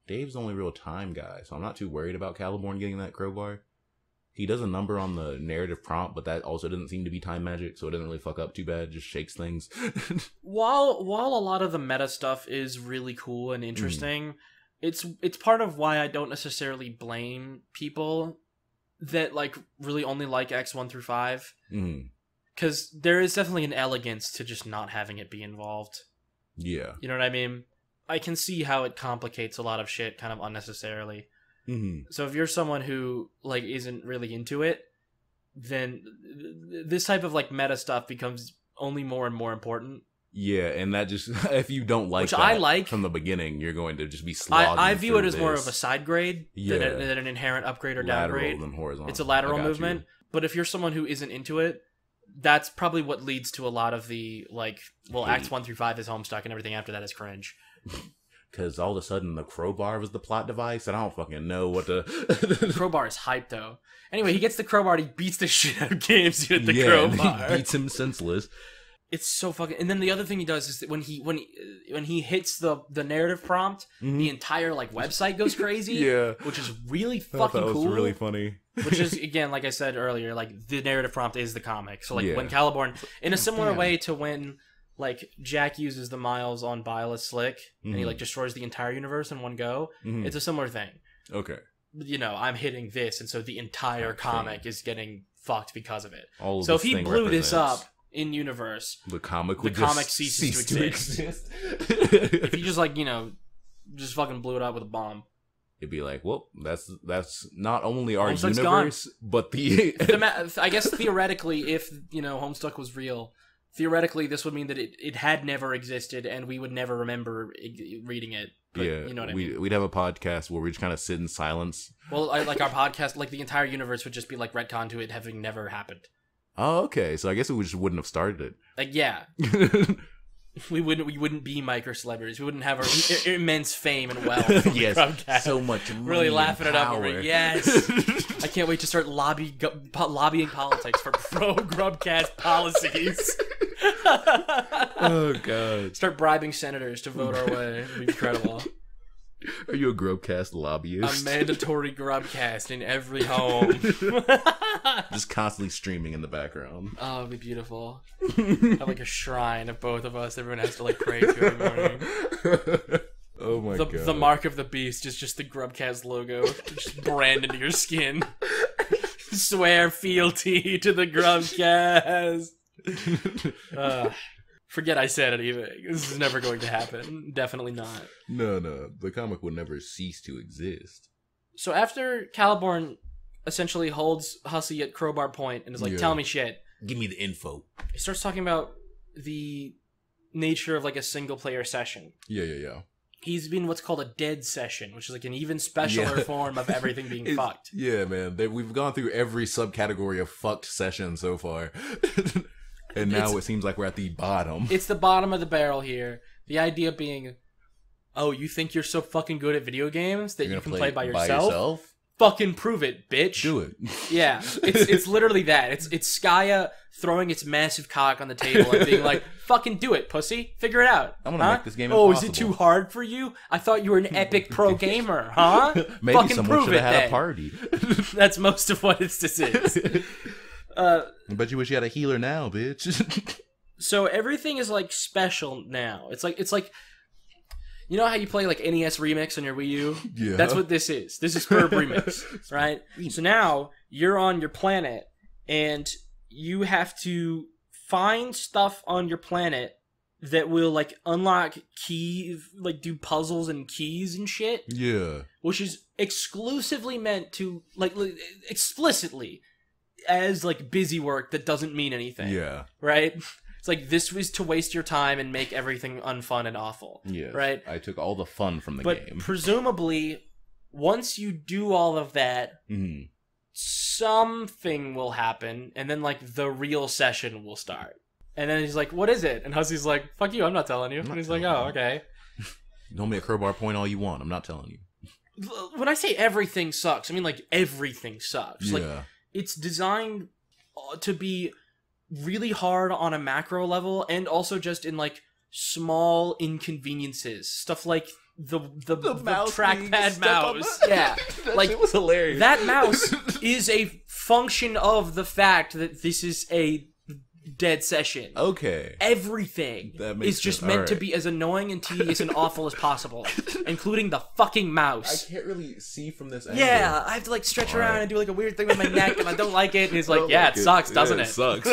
Dave's the only real time guy, so I'm not too worried about Caliborn getting that crowbar. He does a number on the narrative prompt, but that also doesn't seem to be time magic, so it doesn't really fuck up too bad, just shakes things.
While a lot of the meta stuff is really cool and interesting, it's part of why I don't necessarily blame people that like really only like X 1 through 5, because there is definitely an elegance to just not having it be involved.
Yeah,
you know what I mean. I can see how it complicates a lot of shit kind of unnecessarily. So if you're someone who like isn't really into it, then this type of like meta stuff becomes only more and more important.
Yeah, and that just if you don't like
which
that
I like
from the beginning, you're going to just be slogging.
I view it as
this.
More of a side grade than an inherent upgrade or downgrade.
Than horizontal.
It's a lateral movement. But if you're someone who isn't into it, that's probably what leads to a lot of the like. Well, Acts 1 through 5 is Homestuck, and everything after that is cringe.
Because all of a sudden the crowbar was the plot device, and I don't fucking know what the... The
crowbar is hype, though. Anyway, he gets the crowbar, and he beats the shit out of Gamzee with the crowbar.
He beats him senseless.
It's so fucking... And then the other thing he does is that when he hits the narrative prompt, the entire like website goes crazy.
Yeah.
Which is really fucking cool.
That was really funny.
Which is, again, like I said earlier, like the narrative prompt is the comic. So like when Caliborn... In a similar way to when... Like, Jack uses the Miles on Bile Slick, and he, like, destroys the entire universe in one go. It's a similar thing.
Okay.
You know, I'm hitting this, and so the entire comic is getting fucked because of it.
So
if he blew this up in-universe,
the comic
ceases to exist. If he just, like, you know, just fucking blew it up with a bomb.
It'd be like, well, that's not only our
Homestuck's
universe,
gone.
But the...
I guess, theoretically, if, you know, Homestuck was real... Theoretically, this would mean that it had never existed, and we would never remember reading it. But
yeah,
you know what I mean.
We'd have a podcast where we just kind of sit in silence.
Well, like our podcast, like the entire universe would just be like retcon to it having never happened.
Oh, okay. So I guess we just wouldn't have started it.
Like, yeah. We wouldn't be micro celebrities. We wouldn't have our immense fame and wealth.
Yes,
GrubCast.
so much money.
Really laughing it up.
Power.
Yes. I can't wait to start lobbying politics for pro GrubCast policies.
Oh god.
Start bribing senators to vote our way. It'd be incredible.
Are you a GrubCast lobbyist?
A mandatory GrubCast in every home.
Just constantly streaming in the background.
Oh, it'd be beautiful. Have like a shrine of both of us. Everyone has to like pray to every morning.
Oh my god.
The mark of the beast is just the GrubCast logo. Just brand into your skin. Swear fealty to the GrubCast. Forget I said anything. This is never going to happen. Definitely not.
No. The comic will never cease to exist.
So after Caliborn essentially holds Hussey at crowbar point and is like, tell me shit.
Give me the info.
He starts talking about the nature of like a single player session.
Yeah.
He's been what's called a dead session, which is like an even specialer form of everything being fucked.
Yeah, man. We've gone through every subcategory of fucked session so far. And now it seems like we're at the bottom.
It's the bottom of the barrel here. The idea being, oh, you think you're so fucking good at video games that you can play by yourself? Fucking prove it, bitch.
Do it.
Yeah, it's literally that. It's Skaya throwing its massive cock on the table and being like, fucking do it, pussy. Figure it out.
I'm gonna make this game impossible.
Oh, is it too hard for you? I thought you were an epic pro gamer, huh?
Maybe
fucking
someone should have had
then.
a party.
That's most of what this is.
I bet you wish you had a healer now, bitch.
So everything is like special now. It's like you know how you play like NES Remix on your Wii U?
Yeah.
That's what this is. This is Herb Remix, right? So now you're on your planet and you have to find stuff on your planet that will like unlock like do puzzles and keys and shit.
Yeah.
Which is exclusively meant to like explicitly as like busy work that doesn't mean anything.
Yeah.
Right? It's like this was to waste your time and make everything unfun and awful.
Yeah.
Right?
I took all the fun from the
but
game.
Presumably, once you do all of that,
Mm-hmm.
something will happen, and then like the real session will start. And then he's like, "What is it?" And Hussey's like, "Fuck you, I'm not telling you." And he's like, "Oh, okay."
Don't make a crowbar point all you want. I'm not telling you.
When I say everything sucks, I mean like everything sucks.
Yeah.
Like it's designed to be really hard on a macro level, and also just in like small inconveniences, stuff like the trackpad mouse. Yeah, like
it was hilarious.
That mouse is a function of the fact that this is a dead session.
Okay.
Everything is just meant to be as annoying and tedious and awful as possible, including the fucking mouse.
I can't really see from this angle.
Yeah, I have to like stretch around and do like a weird thing with my neck, and I don't like it. And he's like, "Yeah, it sucks, doesn't it?"
It sucks.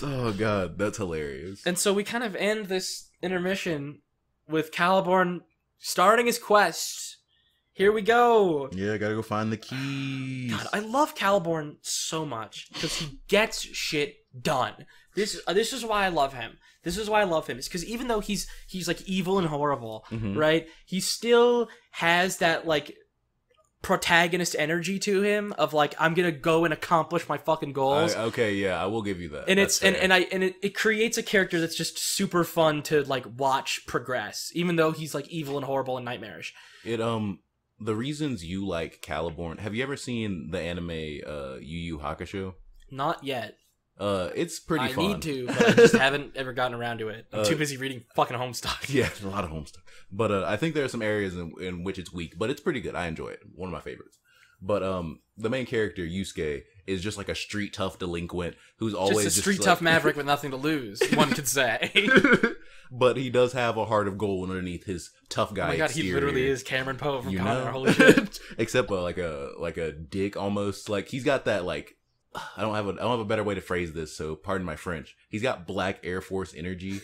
Oh god, that's hilarious.
And so we kind of end this intermission with Caliborn starting his quest. Here we go.
Yeah, gotta go find the keys.
God, I love Caliborn so much because he gets shit done. This is why I love him. This is why I love him. It's because even though he's like evil and horrible, right? He still has that like protagonist energy to him of like, I'm gonna go and accomplish my fucking goals.
Okay, yeah, I will give you that.
And it creates a character that's just super fun to like watch progress, even though he's like evil and horrible and nightmarish.
The reasons you like Caliborn, have you ever seen the anime Yu Yu Hakusho?
Not yet.
It's pretty fun.
I need to, but I just haven't ever gotten around to it. I'm too busy reading fucking Homestuck.
Yeah, a lot of Homestuck. But I think there are some areas in which it's weak, but it's pretty good. I enjoy it. One of my favorites. But the main character, Yusuke, is just like a street tough delinquent who's always
just a street tough maverick with nothing to lose, one could say.
But he does have a heart of gold underneath his tough guy. Oh my god,
exterior. He literally is Cameron Poe from
Connor.
Holy shit!
Except like a dick almost. Like he's got that like I don't have a better way to phrase this, so pardon my French. He's got black Air Force energy.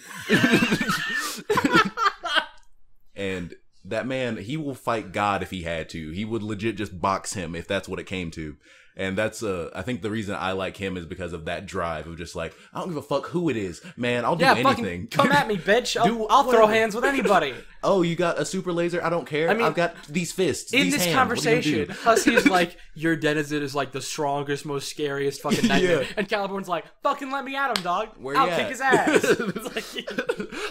And that man, he will fight God if he had to. He would legit just box him if that's what it came to. And that's I think the reason I like him is because of that drive of just like, I don't give a fuck who it is, man. I'll do anything.
Come at me, bitch. I'll throw hands with anybody.
Oh, you got a super laser? I don't care. I mean, I've got these fists.
In
these
this
hands.
conversation, Husky's like, your denizen is like the strongest, most scariest fucking nightmare. Yeah. And Caliborn's like, fucking let me at him, dog. I'll kick his ass.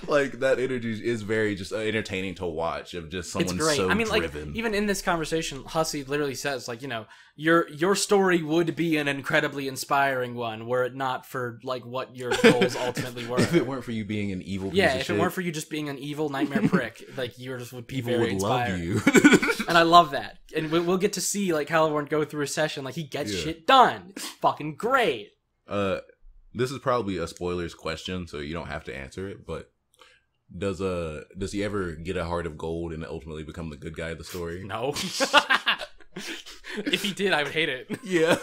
Like, that energy is very just entertaining to watch of just someone so driven.
Like, even in this conversation, Hussey literally says, like, you know, your story would be an incredibly inspiring one were it not for, like, what your goals ultimately were.
If it weren't for you being an evil piece of
if
shit.
It weren't for you just being an evil nightmare prick, like, yours would be
People
very
would
inspiring.
love you.
And I love that. And we'll get to see, like, Caliborn go through a session, like, he gets shit done. It's fucking great.
This is probably a spoilers question, so you don't have to answer it, but does he ever get a heart of gold and ultimately become the good guy of the story?
No. If he did, I would hate it.
Yeah.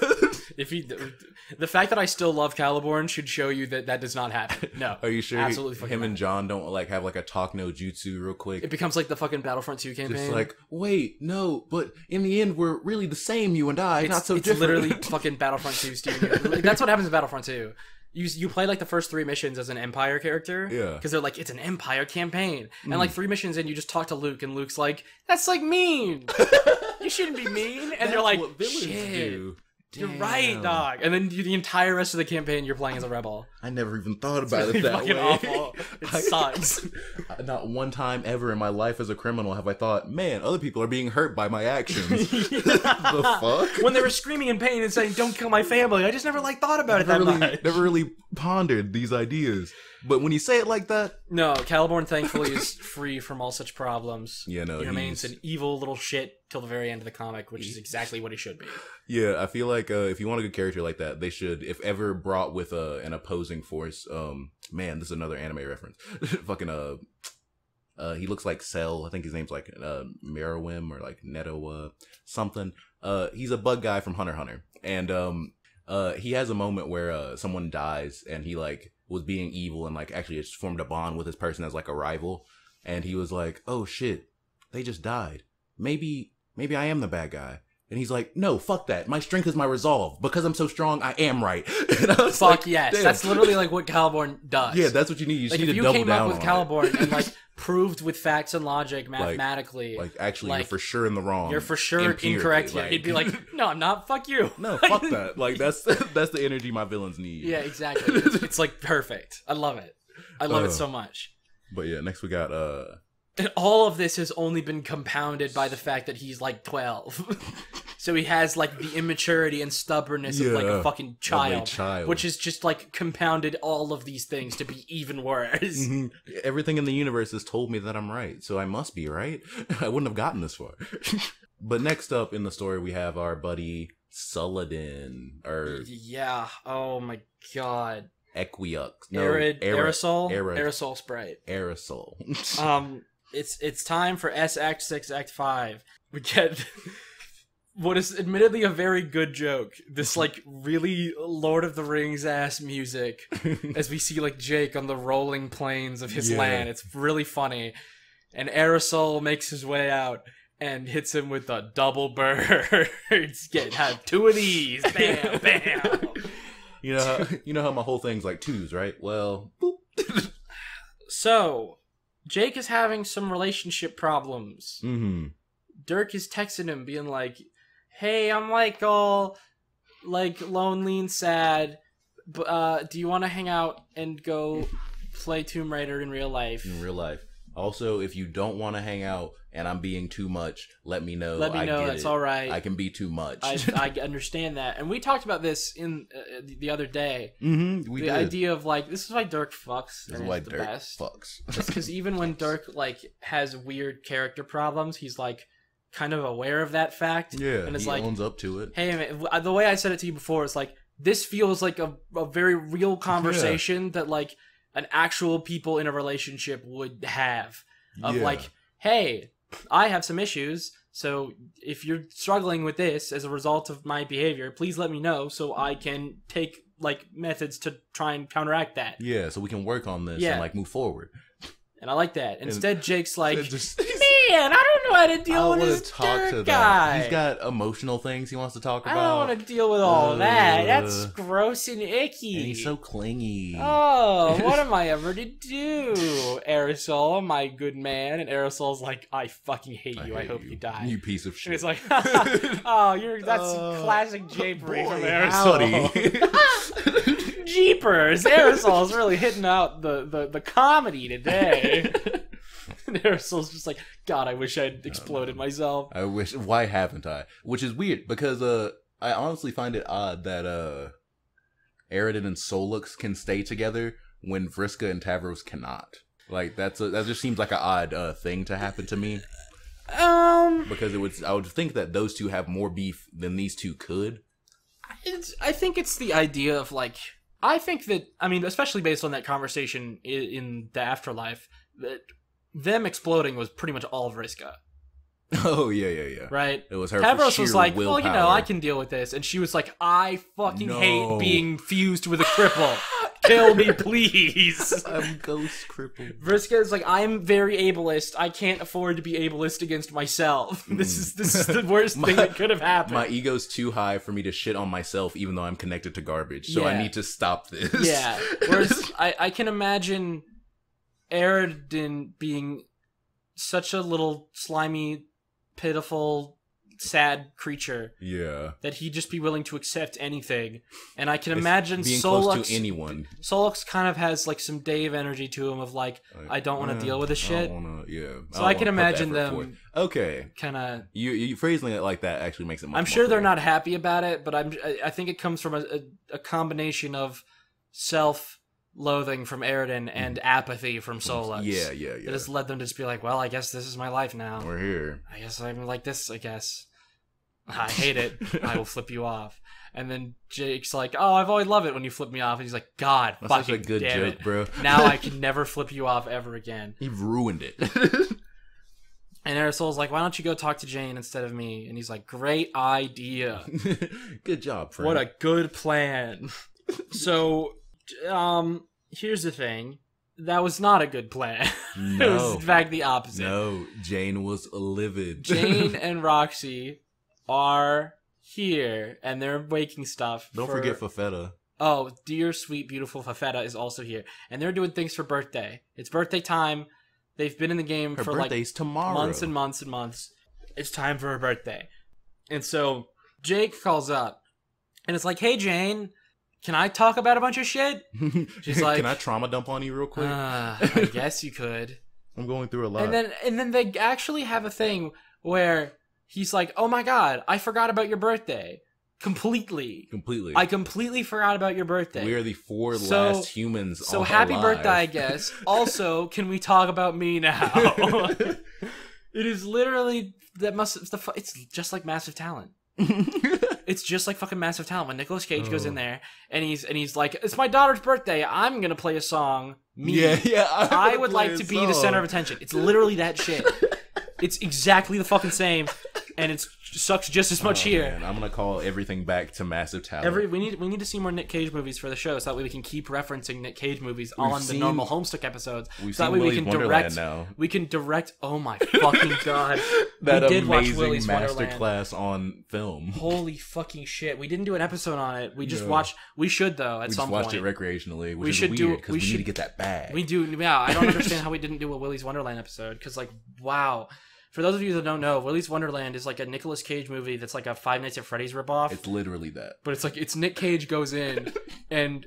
The fact that I still love Caliborn should show you that does not happen. No.
Are you sure
absolutely
him and John don't like have like a talk no jutsu real quick?
It becomes like the fucking Battlefront 2 campaign.
Just like, wait, no, but in the end we're really the same, you and I, not so different.
It's literally fucking Battlefront 2, Steven. Like, that's what happens in Battlefront 2. You play like the first 3 missions as an Empire character.
Yeah.
Because they're like, it's an Empire campaign. And like 3 missions in, you just talk to Luke, and Luke's like, that's like mean. You shouldn't be mean. And you're like, shit.
Do.
You're right, dog. And then the entire rest of the campaign, you're playing as a rebel.
I never even thought about it that
fucking
way.
Awful. It sucks.
Not one time ever in my life as a criminal have I thought, man, other people are being hurt by my actions. The fuck?
When they were screaming in pain and saying, don't kill my family, I just never like thought about it that much.
Never really pondered these ideas. But when you say it like that...
No, Caliborn thankfully is free from all such problems.
Yeah, no,
he remains an evil little shit till the very end of the comic, which is exactly what he should be.
Yeah, I feel like if you want a good character like that, they should, if ever brought with an opposing force, man, this is another anime reference. Fucking, he looks like Cell. I think his name's like Meruem or like Neto something. He's a bug guy from Hunter x Hunter. And he has a moment where someone dies and he like was being evil and like actually just formed a bond with this person as like a rival. And he was like, oh shit, they just died. Maybe I am the bad guy. And he's like, no, fuck that. My strength is my resolve. Because I'm so strong, I am right. And I was
fuck
like,
yes.
damn.
That's literally like what Caliborn does.
Yeah, that's what you need. You just
like,
need to double down on it.
If you came up with Caliborn and like proved with facts and logic mathematically.
Like actually, you're for sure in the wrong.
You're for sure incorrect here. He'd be like, no, I'm not. Fuck you.
No, fuck that. Like, that's the energy my villains need.
Yeah, exactly. It's like perfect. I love it. I love it so much.
But yeah, next we got...
And all of this has only been compounded by the fact that he's like 12. So he has like the immaturity and stubbornness of like a fucking child, which is just like compounded all of these things to be even worse.
Mm-hmm. Everything in the universe has told me that I'm right, so I must be right. I wouldn't have gotten this far. But next up in the story, we have our buddy Suladin.
Yeah. Oh my god.
Equiux.
No, aerosol sprite.
Aerosol.
It's time for S Act 6 Act 5. We get what is admittedly a very good joke. This like really Lord of the Rings ass music as we see like Jake on the rolling plains of his land. It's really funny. And Aerosol makes his way out and hits him with a double birds. Have 2 of these. Bam, bam.
You know how my whole thing's like 2s, right? Well, boop.
So, Jake is having some relationship problems.
Mm-hmm.
Dirk is texting him being like, hey, I'm like all like lonely and sad, but do you want to hang out and go play Tomb Raider in real life?
In real life. Also, if you don't want to hang out and I'm being too much, let me know.
Let me know. That's all right.
I can be too much.
I understand that. And we talked about this in the other day.
Mm-hmm. We did.
Idea of like, this is why Dirk fucks.
This is why Dirk fucks.
It's because even when Dirk like has weird character problems, he's like kind of aware of that fact.
Yeah,
and it's
he
like,
owns up to it.
Hey, man, the way I said it to you before, it's like, this feels like a very real conversation that like an actual people in a relationship would have. Of like, hey, I have some issues, so if you're struggling with this as a result of my behavior, please let me know so I can take like methods to try and counteract that.
Yeah, so we can work on this and like move forward.
And I like that. Instead, Jake's like, me, man, I don't know how to deal with this dirt guy.
He's got emotional things he wants to talk about.
I don't want to deal with all that. That's gross and icky.
And he's so clingy.
Oh, what am I ever to do? Aerosol, my good man. And Aerosol's like, I fucking hate you. I hope you die.
You piece of shit.
And it's like, oh, that's classic japery from Aerosol. Jeepers, Aerosol's really hitting out the comedy today. And Aerosol's just like, God, I wish I'd exploded myself.
I wish. Why haven't I? Which is weird because I honestly find it odd that Aridin and Solux can stay together when Vriska and Tavros cannot. Like that just seems like an odd thing to happen to me. Because I would think that those two have more beef than these two could.
I think it's the idea of like, I think that, I mean, especially based on that conversation in the afterlife, that them exploding was pretty much all Vriska.
Oh, yeah.
Right?
It was her.
Tavros was like,
willpower.
well, you know, I can deal with this. And she was like, I fucking hate being fused with a cripple. Kill me, please.
I'm ghost crippled.
Vriska is like, I'm very ableist. I can't afford to be ableist against myself. This is the worst thing that could have happened.
My ego's too high for me to shit on myself, even though I'm connected to garbage. So I need to stop this.
Yeah. Whereas I can imagine Aridin being such a little slimy, pitiful, sad creature.
Yeah.
That he'd just be willing to accept anything. And I can imagine
being
Solux,
close to anyone.
Solux kind of has like some Dave energy to him of like, I don't want to deal with this shit. So I can imagine them kind of...
You phrasing it like that actually makes it much
I'm
more
sure they're
clear.
not happy about it, but I think it comes from a combination of self-loathing from Aridin and apathy from Solux.
Yeah.
That has led them to just be like, well, I guess this is my life now.
We're here.
I guess I'm like this, I guess. I hate it. I will flip you off. And then Jake's like, oh, I've always loved it when you flip me off. And he's like, God,
that's
fucking
such a good
damn
joke,
it.
bro.
Now I can never flip you off ever again.
You've ruined it.
And Aristole's like, why don't you go talk to Jane instead of me? And he's like, great idea.
Good job, friend.
What a good plan. So, here's the thing. That was not a good plan.
No.
It was in fact the opposite.
No, Jane was livid.
Jane and Roxy are here, and they're making stuff.
Don't forget Fafetta.
Oh, dear, sweet, beautiful Fafetta is also here. And they're doing things for birthday. It's birthday time. They've been in the game for like
tomorrow.
Months and months and months. It's time for her birthday. And so Jake calls up, and it's like, hey, Jane, can I talk about a bunch of shit? She's like,
can I trauma dump on you real quick?
I guess you could.
I'm going through a lot.
And then they actually have a thing where he's like, oh my God, I forgot about your birthday. Completely. I completely forgot about your birthday.
We are the four last humans
So happy birthday, I guess. Also, can we talk about me now? It is literally, it's just like Massive Talent. It's just like fucking Massive Talent when Nicolas Cage goes in there and he's like, it's my daughter's birthday, I'm gonna play a song. Me.
Yeah.
I would like to be the center of attention. It's literally that shit. It's exactly the fucking same, and it sucks just as much here.
Man, I'm gonna call everything back to Massive Talent.
We need to see more Nick Cage movies for the show, so that way we can keep referencing Nick Cage movies on the normal Homestuck episodes. So that way we can direct.
Now.
We can direct. Oh my fucking God!
That
we did
amazing
watch Willy's
masterclass on film.
Holy fucking shit! We didn't do an episode on it. We just watched. We should though at some point.
We just watched it recreationally, which
we
is
should
weird because we need to get that bag.
We do. Yeah, I don't understand how we didn't do a Willy's Wonderland episode because like wow. For those of you that don't know, Willy's Wonderland is like a Nicolas Cage movie that's like a Five Nights at Freddy's ripoff.
It's literally that.
But it's like, it's Nick Cage goes in and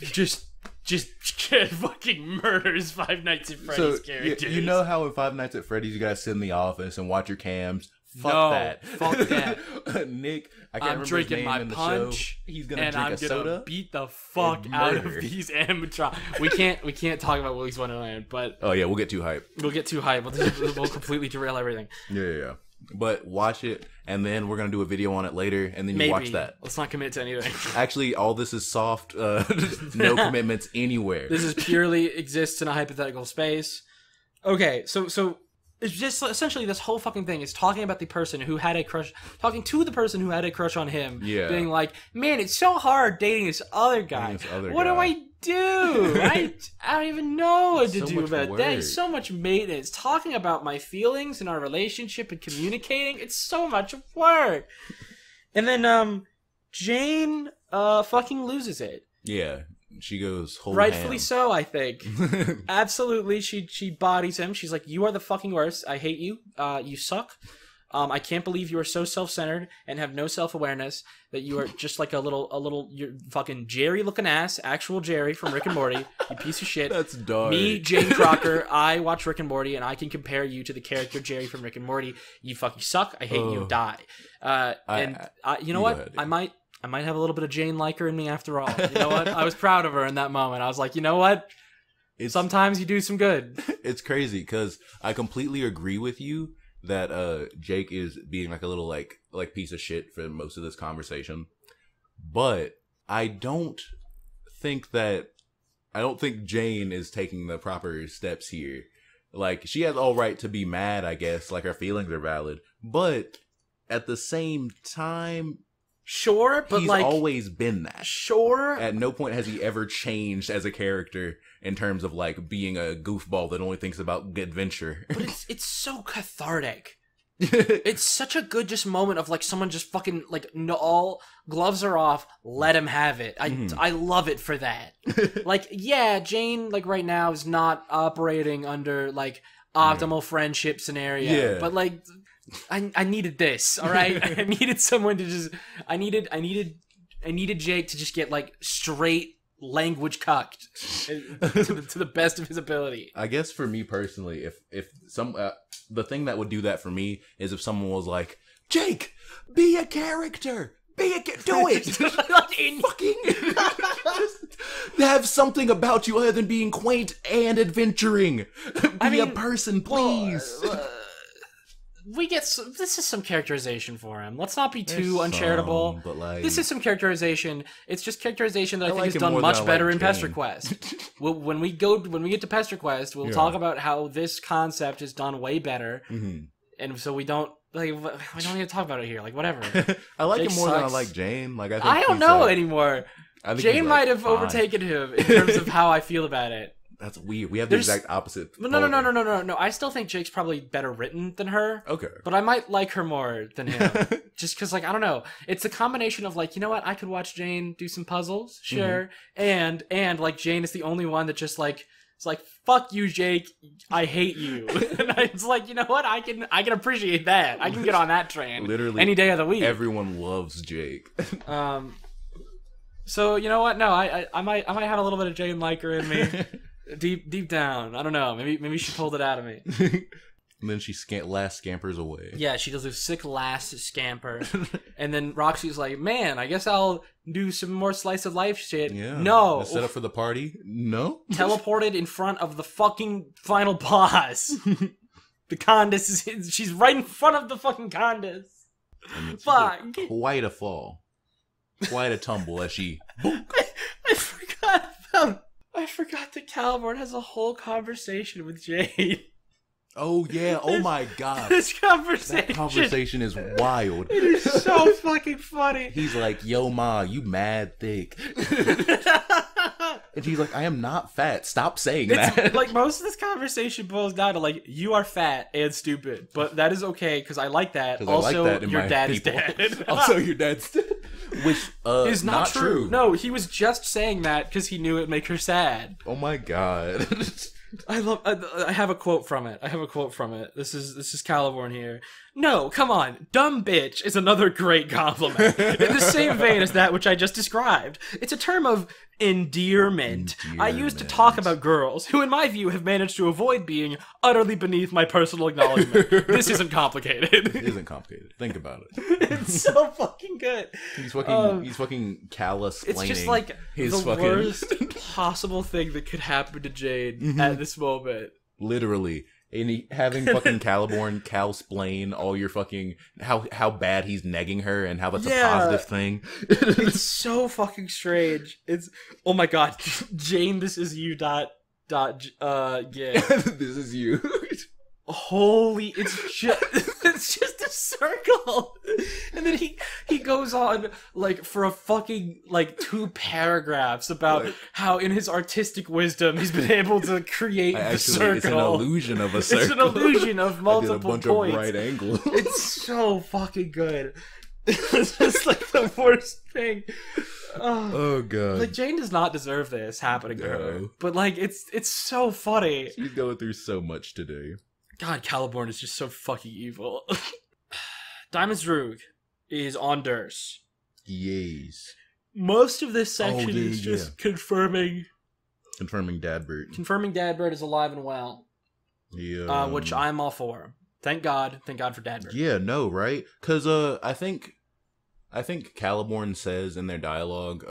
just fucking murders Five Nights at Freddy's characters.
You know how in Five Nights at Freddy's you guys sit in the office and watch your cams? Fuck that. Nick, I can't remember
drinking
his name
my
in the
punch.
Show. He's gonna drink a soda.
And I'm gonna beat the fuck out of these animatronics. We can't talk about Willy's Wonderland, but
oh yeah, we'll get too hyped.
We'll completely derail everything.
Yeah. But watch it, and then we're gonna do a video on it later, and then you watch that. Let's
not commit to anything.
Actually, all this is soft. No commitments anywhere.
This is purely exists in a hypothetical space. Okay, so it's just essentially this whole fucking thing is talking about the person who had a crush, talking to the person who had a crush on him, being like, man, it's so hard dating this other guy. What do I do? I don't even know what to do about
work.
that. It's so much maintenance. Talking about my feelings and our relationship and communicating, it's so much work. And then Jane fucking loses it.
Yeah. She goes whole
rightfully
ham.
so, I think. Absolutely, she bodies him. She's like, "You are the fucking worst. I hate you. You suck. I can't believe you are so self-centered and have no self-awareness. That you are just like a little, you're fucking Jerry-looking ass, actual Jerry from Rick and Morty. You piece of shit.
That's dark.
Me, Jane Crocker. I watch Rick and Morty, and I can compare you to the character Jerry from Rick and Morty. You fucking suck. I hate you. Die. You know what? I might have a little bit of Jane liker in me after all. You know what? I was proud of her in that moment. I was like, you know what? Sometimes you do some good.
It's crazy because I completely agree with you that Jake is being like a little like piece of shit for most of this conversation. But I don't think Jane is taking the proper steps here. Like, she has all right to be mad, I guess. Like, her feelings are valid. But at the same time,
sure, but
he's
like,
always been that.
Sure.
At no point has he ever changed as a character in terms of like being a goofball that only thinks about adventure.
But it's so cathartic. It's such a good just moment of like someone just fucking like, no, all gloves are off, let him have it. I love it for that. Like, yeah, Jane like right now is not operating under like optimal friendship scenario. Yeah. But like, I needed this, all right? I needed someone to just I needed Jake to just get like straight language cucked to the best of his ability.
I guess for me personally, if some the thing that would do that for me is if someone was like, Jake, be a character. Do it. Fucking have something about you other than being quaint and adventuring. Be a person, please.
This is some characterization for him. Let's not be too uncharitable.
But like,
this is some characterization. It's just characterization that I think is done much better in Pester Quest. When we get to Pester Quest, we'll talk about how this concept is done way better. Mm-hmm. And so we don't need to talk about it here. Like, whatever.
I like him more than I like Jane. Like,
I don't know anymore. Jane might have overtaken him in terms of how I feel about it.
That's weird. We have the exact opposite.
No. I still think Jake's probably better written than her.
Okay.
But I might like her more than him. Just because, like, I don't know. It's a combination of, like, you know what? I could watch Jane do some puzzles. Sure. Mm-hmm. And, like, Jane is the only one that just, like, it's like, fuck you, Jake. I hate you. And it's like, you know what? I can appreciate that. I can get on that train.
Literally.
Any day of the week.
Everyone loves Jake.
So, you know what? No, I might have a little bit of Jane liker in me. Deep down, I don't know. Maybe she pulled it out of me.
And then she scampers away.
Yeah, she does a sick last scamper, and then Roxy's like, "Man, I guess I'll do some more slice of life shit."
Yeah.
No,
set up for the party. No,
teleported in front of the fucking final boss. The Condis she's right in front of the fucking Condis. Fuck!
Quite a fall, quite a tumble as she.
I forgot that Caliborn has a whole conversation with Jade.
Oh, yeah. Oh, my God.
That
conversation is wild.
It is so fucking funny.
He's like, yo, ma, you mad thick. And she's like, I am not fat. Stop saying that.
Like, most of this conversation boils down to, like, you are fat and stupid. But that is okay, because I like that. Also, your dad is dead.
Also, your dad's dead. Which
is not true. No, he was just saying that because he knew it'd make her sad.
Oh my god.
I have a quote from it. This is Caliborn here. No, come on. Dumb bitch is another great compliment. In the same vein as that which I just described. It's a term of endearment. I used to talk about girls who, in my view, have managed to avoid being utterly beneath my personal acknowledgement. This isn't complicated.
It isn't complicated. Think about it.
It's so fucking good.
He's fucking callous-plaining.
It's just like worst possible thing that could happen to Jade at this moment.
Literally. And having fucking Caliborn Cal-splain all your fucking how bad he's negging her and how that's a positive thing.
It's so fucking strange. It's oh my god, Jane, this is you. Yeah.
This is you.
holy, it's just a circle. And then he goes on like for a fucking like 2 paragraphs about how in his artistic wisdom he's been able to create the circle.
It's an illusion of a circle.
It's an illusion of multiple
I did a bunch
points.
of right angles.
It's so fucking good. It's just like the worst thing.
Oh god.
Like Jane does not deserve this happening to her.
No.
But like it's so funny.
She's going through so much today.
God, Caliborn is just so fucking evil. Diamond's Droog is on Durst.
Yes.
Most of this section
dude,
is just confirming
Dadbert
is alive and well.
Yeah.
Which I'm all for. Thank God for Dadbert.
Yeah, no, right? Because I think Caliborn says in their dialogue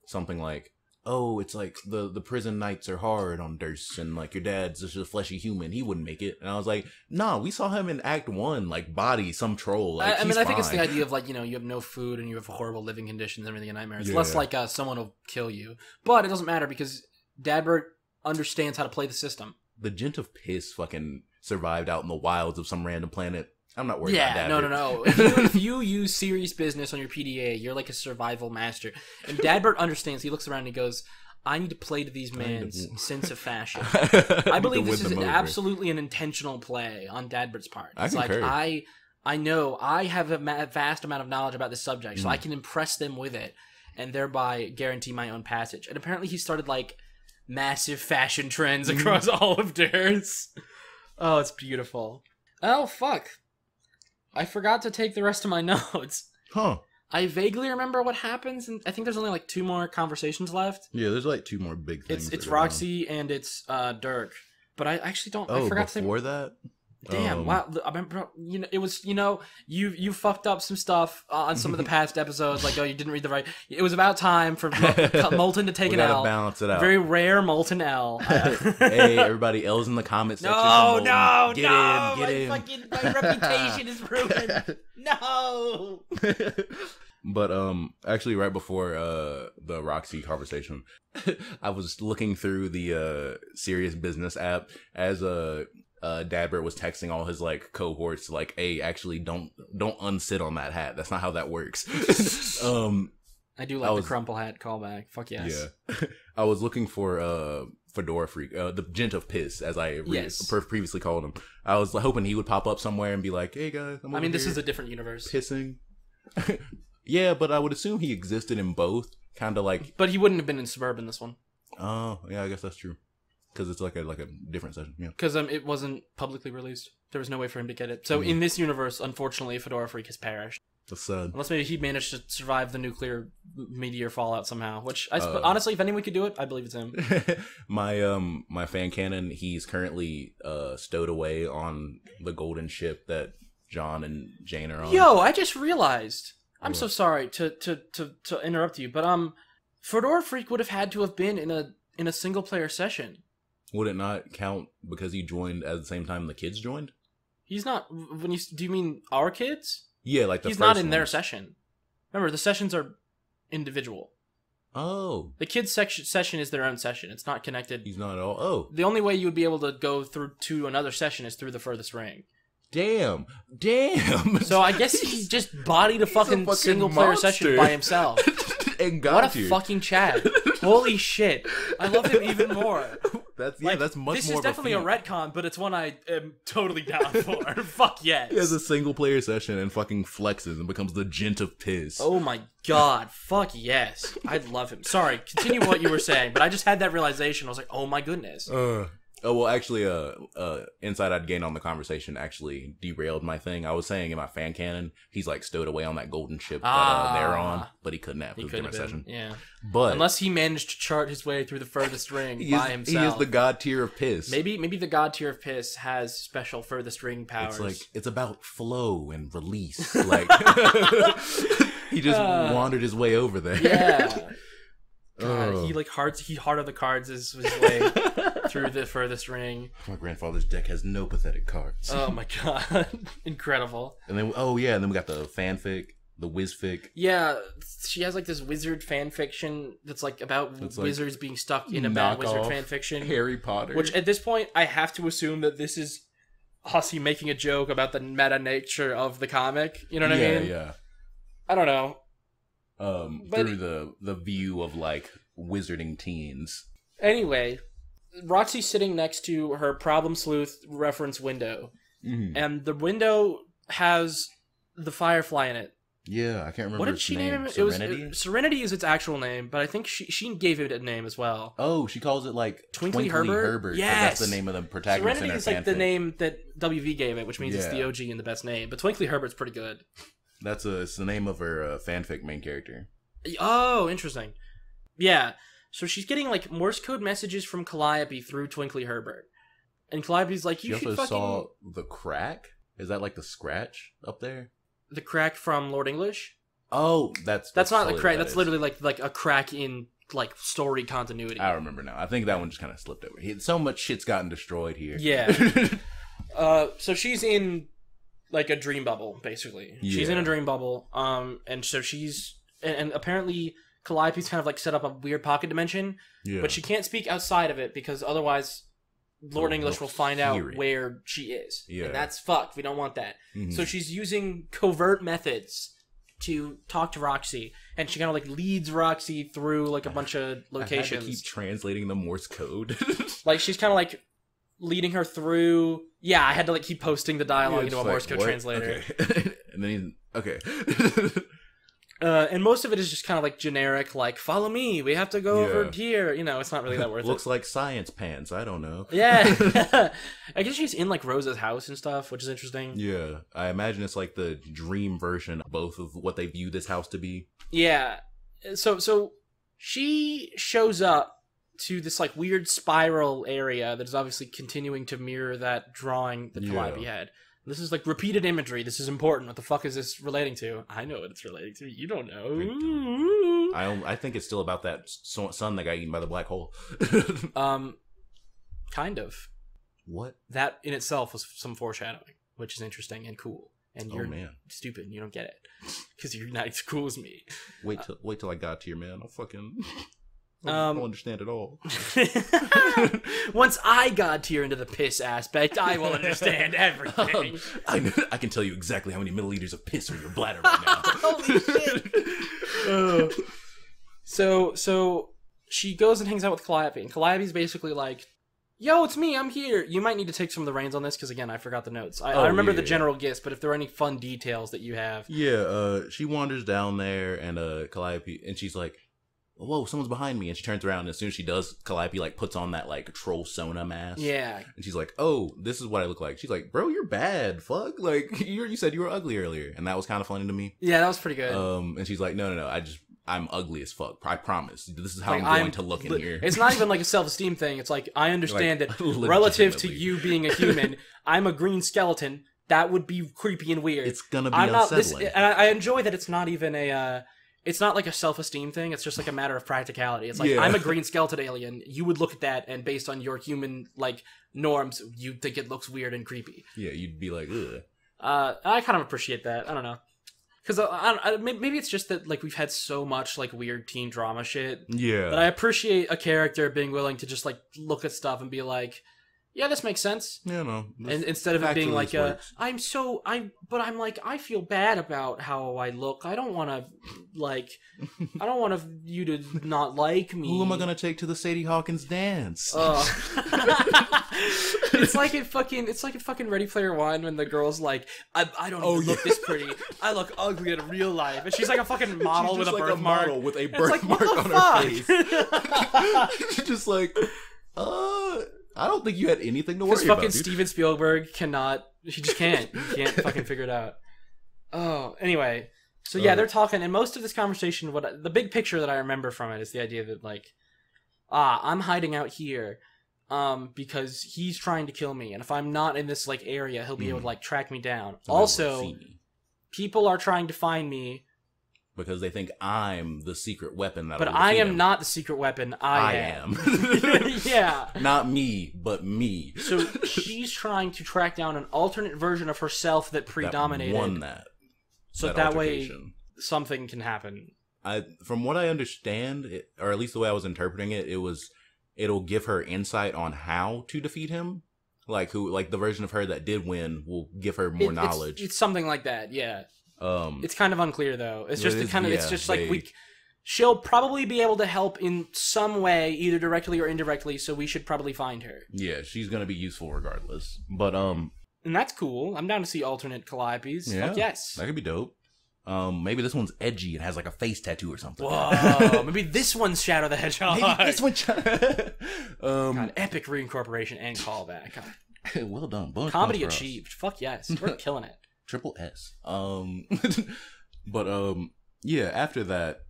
something like, "Oh, it's like the prison nights are hard on Durst, and like your dad's just a fleshy human. He wouldn't make it." And I was like, "Nah, we saw him in Act 1, like body some troll. Like,
I mean, I think it's the
fine."
idea of like, you know, you have no food and you have horrible living conditions and everything in nightmares.
Yeah.
Less like someone will kill you, but it doesn't matter because Dadbert understands how to play the system.
The Gent of Piss fucking survived out in the wilds of some random planet. I'm not worried about that.
No. If you use serious business on your PDA, you're like a survival master. And Dadbert understands. He looks around and he goes, I need to play to these men's sense of fashion. I believe this is absolutely an intentional play on Dadbert's part. It's like, I know I have a vast amount of knowledge about this subject, so I can impress them with it and thereby guarantee my own passage. And apparently he started like massive fashion trends across all of Durst. Oh, it's beautiful. Oh, fuck. I forgot to take the rest of my notes.
Huh.
I vaguely remember what happens, and I think there's only like 2 more conversations left.
Yeah, there's like 2 more big things.
It's Roxy and it's Dirk. But I actually don't.
Oh,
I forgot
before
to say,
that?
Damn! Wow. I remember. You know, it was. You know, you fucked up some stuff on some of the past episodes. Like, oh, you didn't read the right. It was about time for Molten to take an L.
Balance it out.
Very rare Molten L.
Hey, everybody! L's in the comments section.
No!
Get in.
My reputation is ruined. No.
But actually, right before the Roxy conversation, I was looking through the Serious Business app as Dadbert was texting all his like cohorts, like, "Hey, actually, don't unsit on that hat. That's not how that works."
I do like the crumple hat callback. Fuck yes.
Yeah, I was looking for Fedora Freak, the Gent of Piss, as I previously called him. I was hoping he would pop up somewhere and be like, "Hey guys,
I mean, this is a different universe.
Pissing." Yeah, but I would assume he existed in both, kind of like.
But he wouldn't have been in Suburban this one.
Oh, yeah, I guess that's true. Because it's like a different session, yeah.
Because it wasn't publicly released. There was no way for him to get it. So in this universe, unfortunately, Fedora Freak has perished.
That's sad.
Unless maybe he managed to survive the nuclear meteor fallout somehow. Which, honestly, if anyone could do it, I believe it's him.
My fan canon, he's currently stowed away on the golden ship that John and Jane are on.
Yo, I just realized. I'm so sorry to interrupt you, but Fedora Freak would have had to have been in a single player session.
Would it not count because he joined at the same time the kids joined?
He's not. Do you mean our kids?
Yeah, like
he's not in their session. Remember, the sessions are individual.
Oh,
the kids session is their own session. It's not connected.
He's not at all. Oh,
the only way you would be able to go through to another session is through the furthest ring.
Damn.
So I guess he just bodied a fucking single player session by himself.
And
what a fucking Chad. Holy shit. I love him even more.
That's much more.
This is definitely a retcon, but it's one I am totally down for. Fuck yes.
He has a single player session and fucking flexes and becomes the Gent of Piss.
Oh my god. Fuck yes. I'd love him. Sorry, continue what you were saying, but I just had that realization. I was like, oh my goodness.
Oh, well, actually, insight I'd gained on the conversation actually derailed my thing. I was saying in my fan canon, he's like stowed away on that golden ship that they're on, but he couldn't have. It was a different session.
Yeah.
But
unless he managed to chart his way through the furthest ring by himself.
He is the god tier of piss.
Maybe the god tier of piss has special furthest ring powers.
It's like, it's about flow and release. Like, he just wandered his way over there.
Yeah. God, he heart of the cards his way through the furthest ring.
My grandfather's deck has no pathetic cards.
Oh my god. Incredible.
And then and then we got the fanfic, the wizfic.
Yeah, she has like this wizard fan fiction that's like about wizards being stuck in a bad wizard fan fiction.
Harry Potter.
Which at this point I have to assume that this is Hussey making a joke about the meta nature of the comic. You know what I mean?
Yeah.
I don't know.
Through the view of like wizarding teens.
Anyway, Roxy's sitting next to her Problem Sleuth reference window, and the window has the Firefly in it.
Yeah, I can't remember.
What did she name it?
Serenity?
Serenity is its actual name, but I think she gave it a name as well.
Oh, she calls it like
Twinkly Herbert.
Yes, that's the name of the protagonist.
Serenity is like the name that WV gave it, which means it's the OG and the best name. But Twinkly Herbert's pretty good. It's
the name of her fanfic main character.
Oh, interesting. Yeah, so she's getting like Morse code messages from Calliope through Twinkly Herbert, and Calliope's like, "You should fucking..." She also
saw the crack. Is that like the scratch up there?
The crack from Lord English?
Oh, that's
not a crack. That's literally like a crack in like story continuity.
I remember now. I think that one just kind of slipped over. So much shit's gotten destroyed here.
Yeah. So she's in like a dream bubble, basically. Yeah. She's in a dream bubble. And so and apparently Calliope's kind of like set up a weird pocket dimension. Yeah. But she can't speak outside of it because otherwise Lord English will find out where she is. Yeah. And that's fucked. We don't want that. Mm-hmm. So she's using covert methods to talk to Roxy. And she kind of like leads Roxy through like a bunch of locations.
I had to keep translating the Morse code.
Like she's kind of like leading her through. Yeah, I had to like keep posting the dialogue into a Morse code translator.
Okay. And then okay.
And most of it is just kind of like generic, like, follow me, we have to go over here. You know, it's not really that worth it.
Looks like science pants, I don't know.
Yeah. I guess she's in, like, Rosa's house and stuff, which is interesting.
Yeah. I imagine it's, like, the dream version, both of what they view this house to be.
Yeah. So she shows up to this, like, weird spiral area that is obviously continuing to mirror that drawing that Calliope had. This is like repeated imagery. This is important. What the fuck is this relating to? I know what it's relating to. You don't know.
I think it's still about that sun that got eaten by the black hole.
Kind of.
What?
That in itself was some foreshadowing, which is interesting and cool. And you're stupid. And you don't get it because you're not as cool as me.
Wait till I got here, man. I don't understand at all.
Once I got here into the piss aspect, I will understand everything.
I can tell you exactly how many milliliters of piss are in your bladder right now.
Holy shit! So she goes and hangs out with Calliope, and Calliope's basically like, "Yo, it's me. I'm here. You might need to take some of the reins on this because again, I forgot the notes. I remember the general gist, but if there are any fun details that you have,
she wanders down there, and Calliope, and she's like, whoa, someone's behind me. And she turns around, and as soon as she does, Calliope, like, puts on that, like, troll Sona mask.
Yeah.
And she's like, oh, this is what I look like. She's like, bro, you're bad, fuck. Like, you said you were ugly earlier. And that was kind of funny to me.
Yeah, that was pretty good.
And she's like, no, I'm ugly as fuck. I promise. This is how I'm going to look in here.
It's not even like a self-esteem thing. It's like, I understand that relative to you being a human, I'm a green skeleton. That would be creepy and weird.
It's gonna be unsettling.
And I enjoy that it's not even a... It's not like a self-esteem thing. It's just like a matter of practicality. It's like, I'm a green skeleton alien. You would look at that, and based on your human, like, norms, you'd think it looks weird and creepy.
Yeah, you'd be like, ugh.
I kind of appreciate that. I don't know. Because maybe it's just that, like, we've had so much, like, weird teen drama shit.
Yeah.
That I appreciate a character being willing to just, like, look at stuff and be like, yeah, this makes sense.
Yeah, no.
And instead of it being like, I feel bad about how I look. I don't want you to not like me.
Who am I gonna take to the Sadie Hawkins dance?
It's like in fucking Ready Player One when the girl's like, I don't even look this pretty. I look ugly in real life, and she's like a fucking model with a birthmark.
With a birthmark on her face. She's just like, I don't think you had anything to worry about.
Fucking Steven Spielberg cannot. He just can't. He can't fucking figure it out. Oh, anyway. So yeah, they're talking, and most of this conversation, the big picture that I remember from it is the idea that like, I'm hiding out here, because he's trying to kill me, and if I'm not in this like area, he'll be able to like track me down. Also, people are trying to find me.
Because they think I'm the secret weapon that.
But I am not the secret weapon. I am. Yeah.
Not me, but me.
So she's trying to track down an alternate version of herself that predominated.
That won that.
So that way something can happen.
From what I understand, or at least the way I was interpreting it, it'll give her insight on how to defeat him. like the version of her that did win will give her more knowledge.
It's something like that, yeah. It's kind of unclear though. It's just she'll probably be able to help in some way, either directly or indirectly, so we should probably find her.
Yeah, she's gonna be useful regardless. But and
that's cool. I'm down to see alternate Calliopes.
Yeah,
fuck yes.
That could be dope. Maybe this one's edgy and has like a face tattoo or something.
Whoa, maybe this one's Shadow the Hedgehog.
Maybe this one.
God, epic reincorporation and callback. God.
Well done.
Comedy achieved. Fuck yes, we're killing it.
Triple S. But yeah. After that,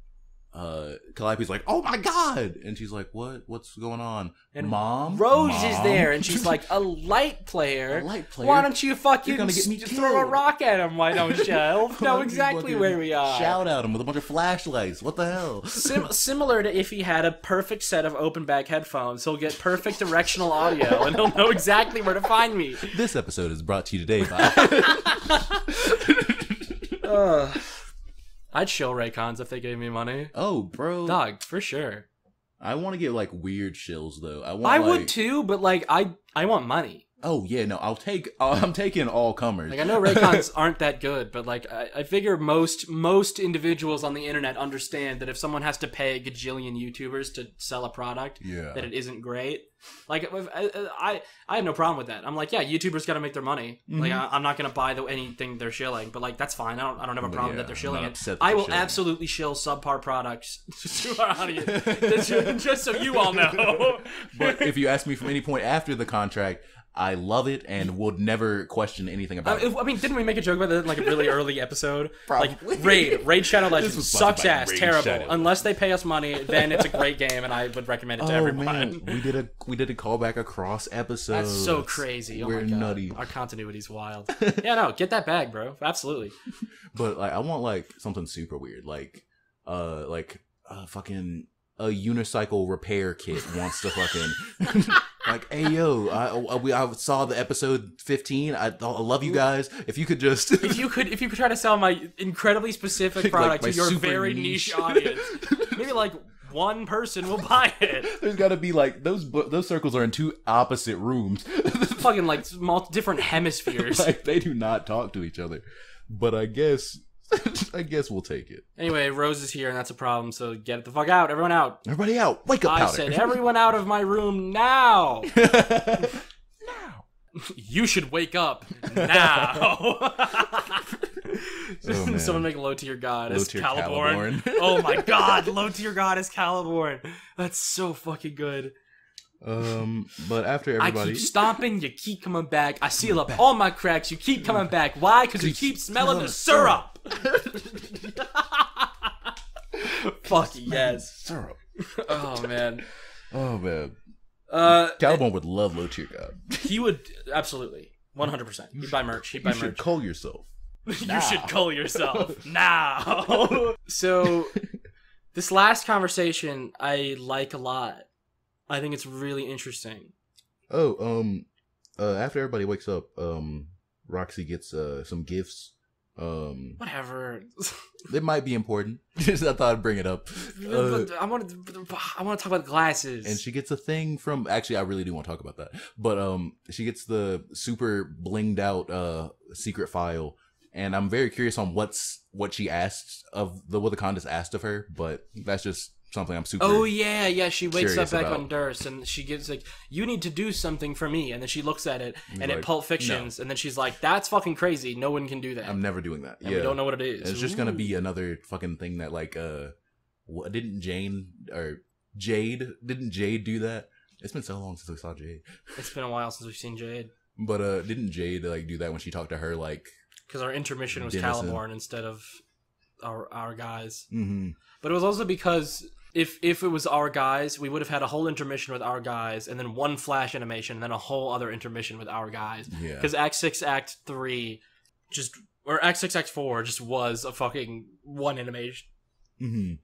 Calliope's like, "Oh my god!" And she's like, "What's going on?"
And
Mom,
Rose is there, and she's like, "A light player.
A light player.
Why don't you fucking
gonna get me
throw a rock at him? Why don't you? He'll know exactly where we are.
Shout at him with a bunch of flashlights. What the hell?"
Similar to if he had a perfect set of open back headphones, he'll get perfect directional audio, and he'll know exactly where to find me.
This episode is brought to you today by.
I'd shill Raycons if they gave me money.
Oh, bro.
Dog, for sure.
I want to get, like, weird shills, though.
I would, too, but, like, I want money.
Oh, yeah, no, I'm taking all comers.
Like, I know Raycons aren't that good, but, like, I figure most individuals on the internet understand that if someone has to pay a gajillion YouTubers to sell a product, that it isn't great. Like, I have no problem with that. I'm like, yeah, YouTubers got to make their money. Mm-hmm. Like, I'm not gonna buy anything they're shilling, but like, that's fine. I don't have a problem that they're shilling it. I will absolutely shill subpar products to our audience, just so you all know.
But if you ask me from any point after the contract, I love it and would never question anything about it.
I mean, didn't we make a joke about that in like a really early episode? Probably. Like, Raid Shadow Legends sucks ass, terrible. Shadow. Unless they pay us money, then it's a great game, and I would recommend it to everyone. Man.
We did a callback across episodes.
That's so crazy.
We're nutty.
Our continuity's wild. Yeah, no, get that bag, bro. Absolutely.
But like, I want like something super weird, like fucking a unicycle repair kit wants to fucking. Like, hey yo, I saw the episode 15. I love you guys. If you could just
if you could try to sell my incredibly specific product like to your very niche audience, maybe like one person will buy it.
There's got to be like those circles are in two opposite rooms,
fucking like different hemispheres.
Like they do not talk to each other. But I guess we'll take it.
Anyway, Rose is here, and that's a problem, so get the fuck out. Everyone out.
Everybody out. Wake up,
Powder. I said everyone out of my room now.
Now.
You should wake up now. Someone make low tier god as Caliborn. Oh my god, low tier god as Caliborn. That's so fucking good.
But after everybody...
I keep stomping, you keep coming back. I seal up all my cracks, you keep coming back. Why? Because you keep smelling the syrup. Fuck yes.
Syrup.
Oh, man.
Oh, man. Caliborn would love low tier god.
He would, absolutely. 100%. He'd buy merch.
You should cull yourself.
You should cull yourself. Now. So, this last conversation I like a lot. I think it's really interesting.
Oh, after everybody wakes up, Roxy gets some gifts.
Whatever.
It might be important. Just I thought I'd bring it up.
I want to talk about glasses.
And she gets a thing from. Actually, I really do want to talk about that. But she gets the super blinged out secret file, and I'm very curious on what she asked of what the Condis asked of her. But that's just something I'm super.
Oh yeah. She wakes up back on Durst, and she gives like, "You need to do something for me," and then she looks at it, and it Pulp Fictions, no. And then she's like, "That's fucking crazy. No one can do that.
I'm never doing that.
And we don't know what it is.
And it's just gonna be another fucking thing that like didn't Jade do that? It's been so long since we saw Jade.
It's been a while since we've seen Jade.
But didn't Jade like do that when she talked to her like?
Because our intermission was Caliborn instead of our guys.
Mm-hmm.
But it was also because. If it was our guys, we would have had a whole intermission with our guys, and then one flash animation, and then a whole other intermission with our guys. Yeah. Because Act 6, Act 3, or Act 6, Act 4 just was a fucking one animation.
Mm-hmm.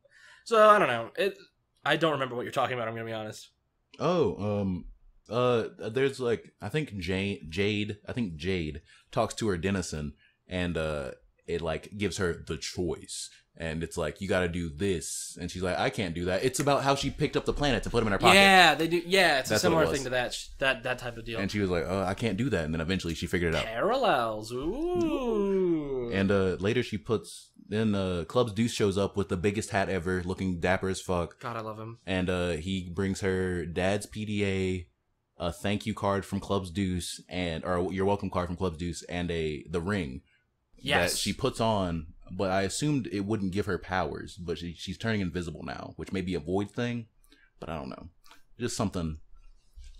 So, I don't know. I don't remember what you're talking about, I'm gonna be honest.
Oh, there's like, I think Jade talks to her Dennison, and it like gives her the choice. And it's like, you gotta do this. And she's like, I can't do that. It's about how she picked up the planet to put him in her pocket.
Yeah, they do. Yeah, it's
That's
a similar
what it
thing to that type of deal.
And she was like, oh, I can't do that. And then eventually she figured it out.
Parallels. Ooh.
And later she puts... Then Club's Deuce shows up with the biggest hat ever, looking dapper as fuck.
God, I love him.
And he brings her dad's PDA, a thank you card from Club's Deuce, or your welcome card from Club's Deuce, and the ring that she puts on. But I assumed it wouldn't give her powers, but she's turning invisible now, which may be a void thing, but I don't know. Just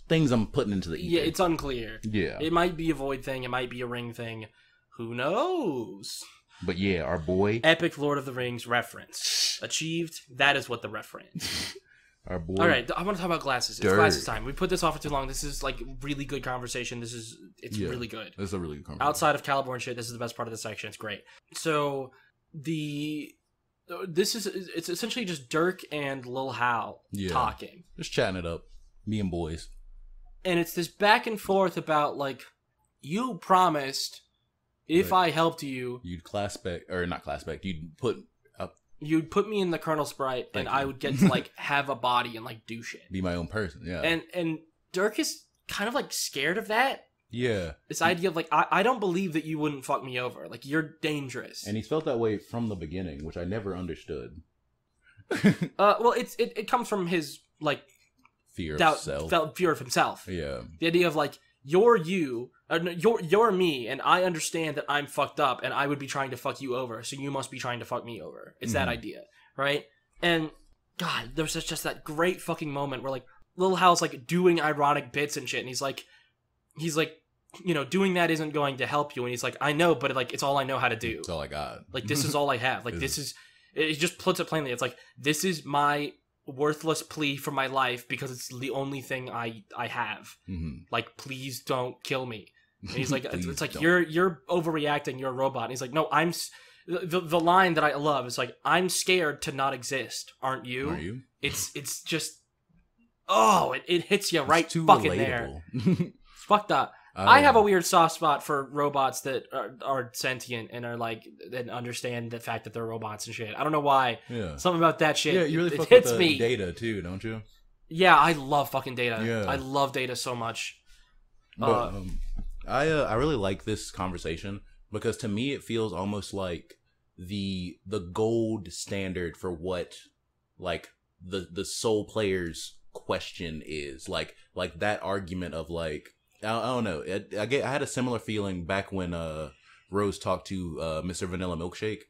things I'm putting into the ether.
Yeah, it's unclear.
Yeah.
It might be a void thing, it might be a ring thing. Who knows?
But yeah, our boy...
Epic Lord of the Rings reference. Achieved. That is what the reference.
Our boy...
Alright, I want to talk about glasses. It's glasses time. We put this off for too long. This is like really good conversation. It's really good.
This is a really good conversation.
Outside of Caliborn shit, this is the best part of the section. It's great. So, it's essentially just Dirk and Lil Hal talking.
Just chatting it up. Me and boys.
And it's this back and forth about, like, you promised... If I helped you...
You'd not class back, you'd put up...
You'd put me in the Colonel Sprite, and I would get to, like, have a body and, like, do shit.
Be my own person, yeah.
And Dirk is kind of, like, scared of that.
Yeah.
This idea of, like, I don't believe that you wouldn't fuck me over. Like, you're dangerous.
And he's felt that way from the beginning, which I never understood.
Well, it comes from his, like...
Fear of self.
Fear of himself.
Yeah.
The idea of, like, you're me, and I understand that I'm fucked up, and I would be trying to fuck you over, so you must be trying to fuck me over. It's that idea, right? And God, there's just that great fucking moment where like Lil Hal's like doing ironic bits and shit, and he's like, you know, doing that isn't going to help you, and he's like, I know, but like it's all I know how to do.
It's all I got.
Like this is all I have. Like this is. It just puts it plainly. It's like this is my worthless plea for my life because it's the only thing I have. Like, please don't kill me. And he's like, it's like, you're overreacting, you're a robot. And he's like, no, the line that I love is like, I'm scared to not exist, aren't you?
Are you?
It's just, it hits you right
too
fucking
relatable.
There. It's fucked up. I have a weird soft spot for robots that are sentient and are like and understand the fact that they're robots and shit. I don't know why.
Yeah.
Something about that shit.
Yeah, you really
it
fuck
hits
with
me.
Data too, don't you?
Yeah, I love fucking Data.
Yeah.
I love Data so much.
But, I really like this conversation because to me it feels almost like the gold standard for what like the soul player's question is like that argument of like I don't know. I had a similar feeling back when Rose talked to Mr. Vanilla Milkshake,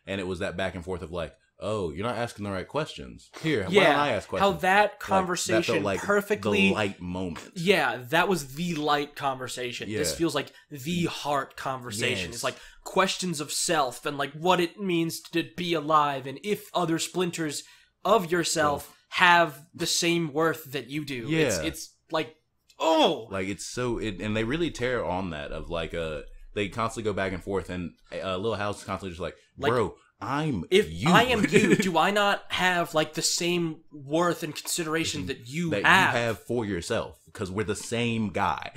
and it was that back and forth of like, oh, you're not asking the right questions. Here, why don't I ask questions?
How that conversation
that felt like
perfectly
the light moment.
Yeah, that was the light conversation.
Yeah.
This feels like the heart conversation.
Yes.
It's like questions of self and like what it means to be alive, and if other splinters of yourself have the same worth that you do.
Yeah.
It's like
like it's so and they really tear on that of like they constantly go back and forth, and Lil Hal's constantly just like, bro, if
I am you, do I not have like the same worth and consideration that you have
for yourself? Because we're the same guy.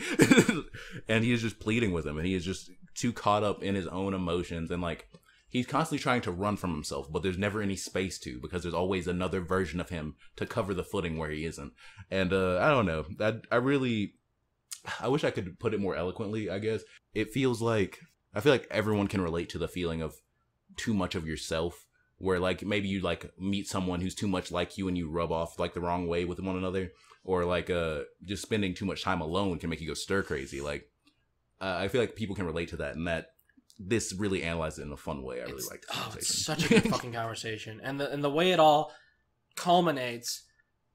And he is just pleading with him, and he is just too caught up in his own emotions, and like he's constantly trying to run from himself, but there's never any space to, because there's always another version of him to cover the footing where he isn't. And I don't know, I wish I could put it more eloquently, I guess. It feels like, I feel like everyone can relate to the feeling of too much of yourself, where like maybe you like meet someone who's too much like you and you rub off like the wrong way with one another, or like just spending too much time alone can make you go stir crazy. Like I feel like people can relate to that, and that this really analyzed it in a fun way. I really like this conversation.
It's such a good fucking conversation, and the way it all culminates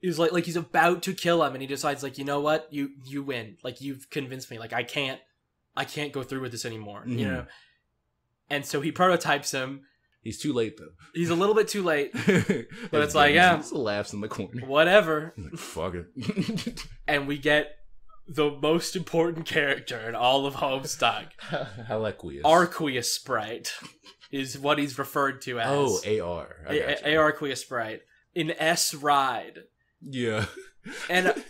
is like he's about to kill him, and he decides like, you know what, you win. Like you've convinced me. Like I can't go through with this anymore. You know. And so he prototypes him.
He's too late, though.
He's a little bit too late. But it's like, yeah.
Just laughs in the corner.
Whatever.
Like, fuck it.
And we get the most important character in all of Homestuck.
Halequius.
Arqueous Sprite is what he's referred to as.
Oh, AR.
Arqueous Sprite. In S Ride.
Yeah.
And
it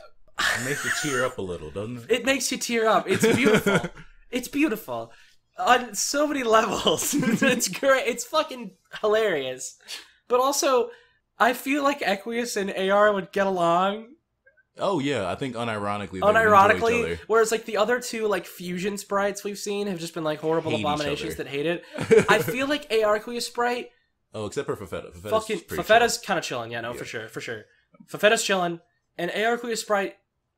makes you tear up a little, doesn't it?
It makes you tear up. It's beautiful. It's beautiful. on so many levels. It's great. It's fucking hilarious. But also, I feel like Equius and AR would get along.
Oh yeah, I think unironically, enjoy each other.
Whereas like the other two like fusion sprites we've seen have just been like horrible abominations that hate it. I feel like AR Equius sprite.
Oh, except for Fafetta.
Fafetta's kind of chilling. Yeah, no, for sure. Fafetta's chilling, and AR Equius sprite,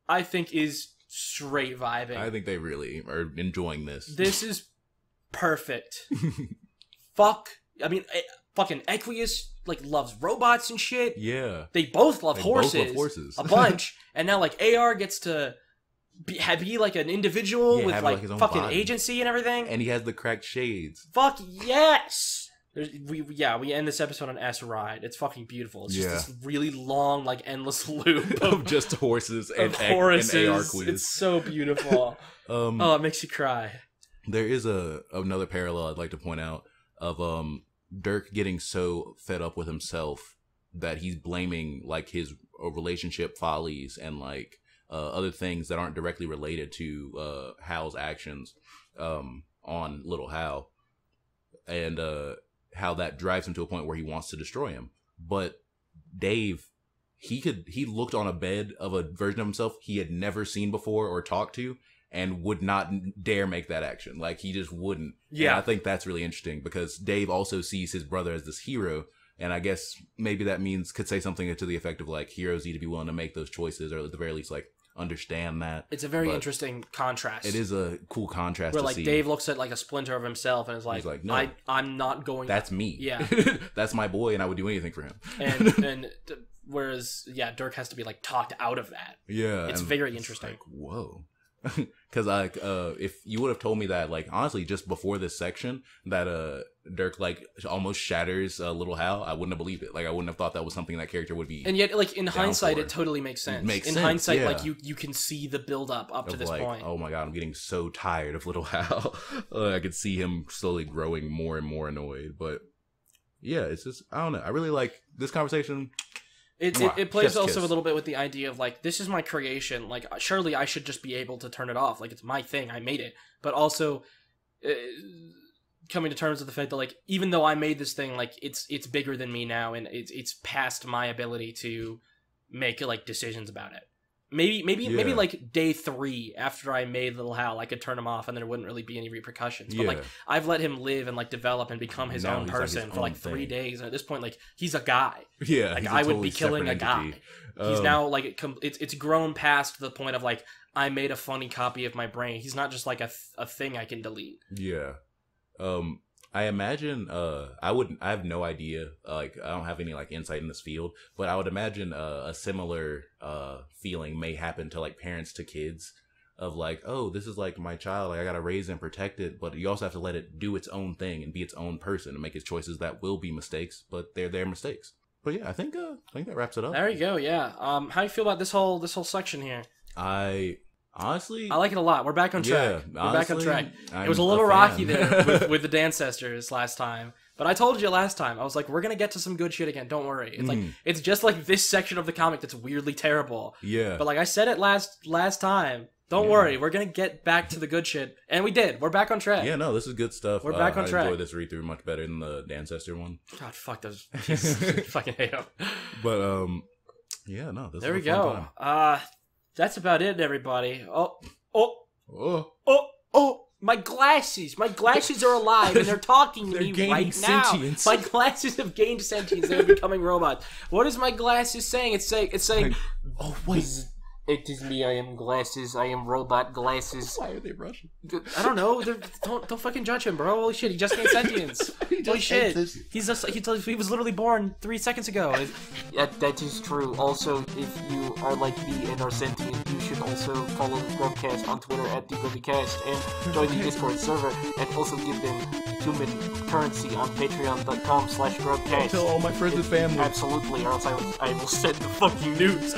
I think, is straight vibing.
I think they really are enjoying this.
This is perfect. Fucking Equius like loves robots and shit.
Yeah.
They both love horses. A bunch. And now like AR gets to be like an individual with like his own fucking body. Agency and everything.
And he has the cracked shades.
Fuck yes. We end this episode on S ride. It's fucking beautiful. It's just this really long, like endless loop
of just horses and AR Quiz.
It's so beautiful. Oh, it makes you cry.
There is another parallel I'd like to point out of Dirk getting so fed up with himself that he's blaming like his relationship follies and like other things that aren't directly related to Hal's actions on little Hal, and how that drives him to a point where he wants to destroy him. But Dave, he looked on a bed of a version of himself he had never seen before or talked to, and would not dare make that action. Like, he just wouldn't. Yeah. And I think that's really interesting because Dave also sees his brother as this hero. And I guess maybe that could say something to the effect of, like, heroes need to be willing to make those choices, or at the very least, like, understand that.
It's a very interesting contrast.
It is a cool contrast
where,
to
like,
see.
Dave looks at, like, a splinter of himself and is like, no, I'm not going...
That's me.
Yeah.
That's my boy, and I would do anything for him.
And whereas, Dirk has to be, like, talked out of that.
Yeah.
It's very interesting.
Like, whoa. Because like if you would have told me that, like, honestly, just before this section, that Dirk like almost shatters little Hal, I wouldn't have believed it. Like, I wouldn't have thought that was something that character would be.
And yet, like, in hindsight, it totally makes sense. In hindsight, like, you can see the build up to this point.
Oh my god, I'm getting so tired of little Hal. I could see him slowly growing more and more annoyed. But yeah, it's just, I don't know. I really like this conversation.
It plays also a little bit with the idea of, like, this is my creation. Like, surely I should just be able to turn it off. Like, it's my thing. I made it. But also coming to terms with the fact that, like, even though I made this thing, like, it's bigger than me now, and it's past my ability to make, like, decisions about it. Maybe like day 3 after I made Little Hal, I could turn him off and there wouldn't really be any repercussions. But like, I've let him live and like develop and become his own person for like 3 days. And at this point, like, he's a guy.
Yeah,
like, I would be killing a guy. He's now like it's grown past the point of like, I made a funny copy of my brain. He's not just like a thing I can delete.
Yeah. I imagine, I have no idea, like, I don't have any, like, insight in this field, but I would imagine, a similar, feeling may happen to, like, parents to kids, of, like, oh, this is, like, my child, like, I gotta raise and protect it, but you also have to let it do its own thing and be its own person and make its choices that will be mistakes, but they're their mistakes. But yeah, I think that wraps it up.
There you go, yeah. How do you feel about this whole section here?
Honestly,
I like it a lot. We're back on track.
Yeah, honestly,
we're back on track. It was a little rocky there with the Dancestors last time. But I told you last time, I was like, we're going to get to some good shit again. Don't worry. It's like, it's just like this section of the comic that's weirdly terrible.
Yeah.
But like I said it last time, don't worry. We're going to get back to the good shit. And we did. We're back on track.
Yeah, no, this is good stuff.
We're back on track.
I enjoy this read-through much better than the Dancestor one.
God, fuck those. Fucking hate them.
But, yeah, no, this
there
was
we
a fun
go.
time.
That's about it, everybody. Oh, my glasses are alive and they're talking to me right
sentience.
now. My glasses have gained sentience. They're becoming robots. What is my glasses saying? It's saying, oh wait, it is me. I am glasses. I am robot glasses.
Why are they Russian?
I don't know. Don't fucking judge him, bro. Holy shit, he just gained sentience. Holy shit, he was literally born 3 seconds ago. That is true. Also, if you are like me and are sentient, you should also follow GrubCast on Twitter @GrubCast and join the Discord server, and also give them human currency on patreon.com/GrubCast.
Tell all my friends and family.
Absolutely, or else I will send the fucking nukes.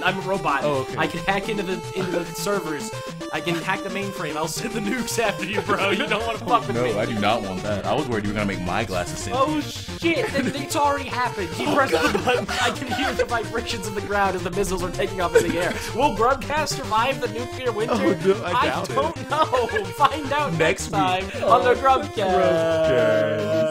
I'm a robot.
Oh, okay.
I can hack into the servers. I can hack the mainframe. I'll send the nukes after you, bro. You don't want to fuck with me.
No, I do not want that. I was worried you were gonna make my glasses sentient.
Oh shit! It's already happened. He pressed the button. I can hear the vibrations of the ground as the missiles are taking off in the air. Will GrubCast survive the nuclear winter?
Oh, no, I doubt
don't know. Find out next
Next
time
week.
on the GrubCast.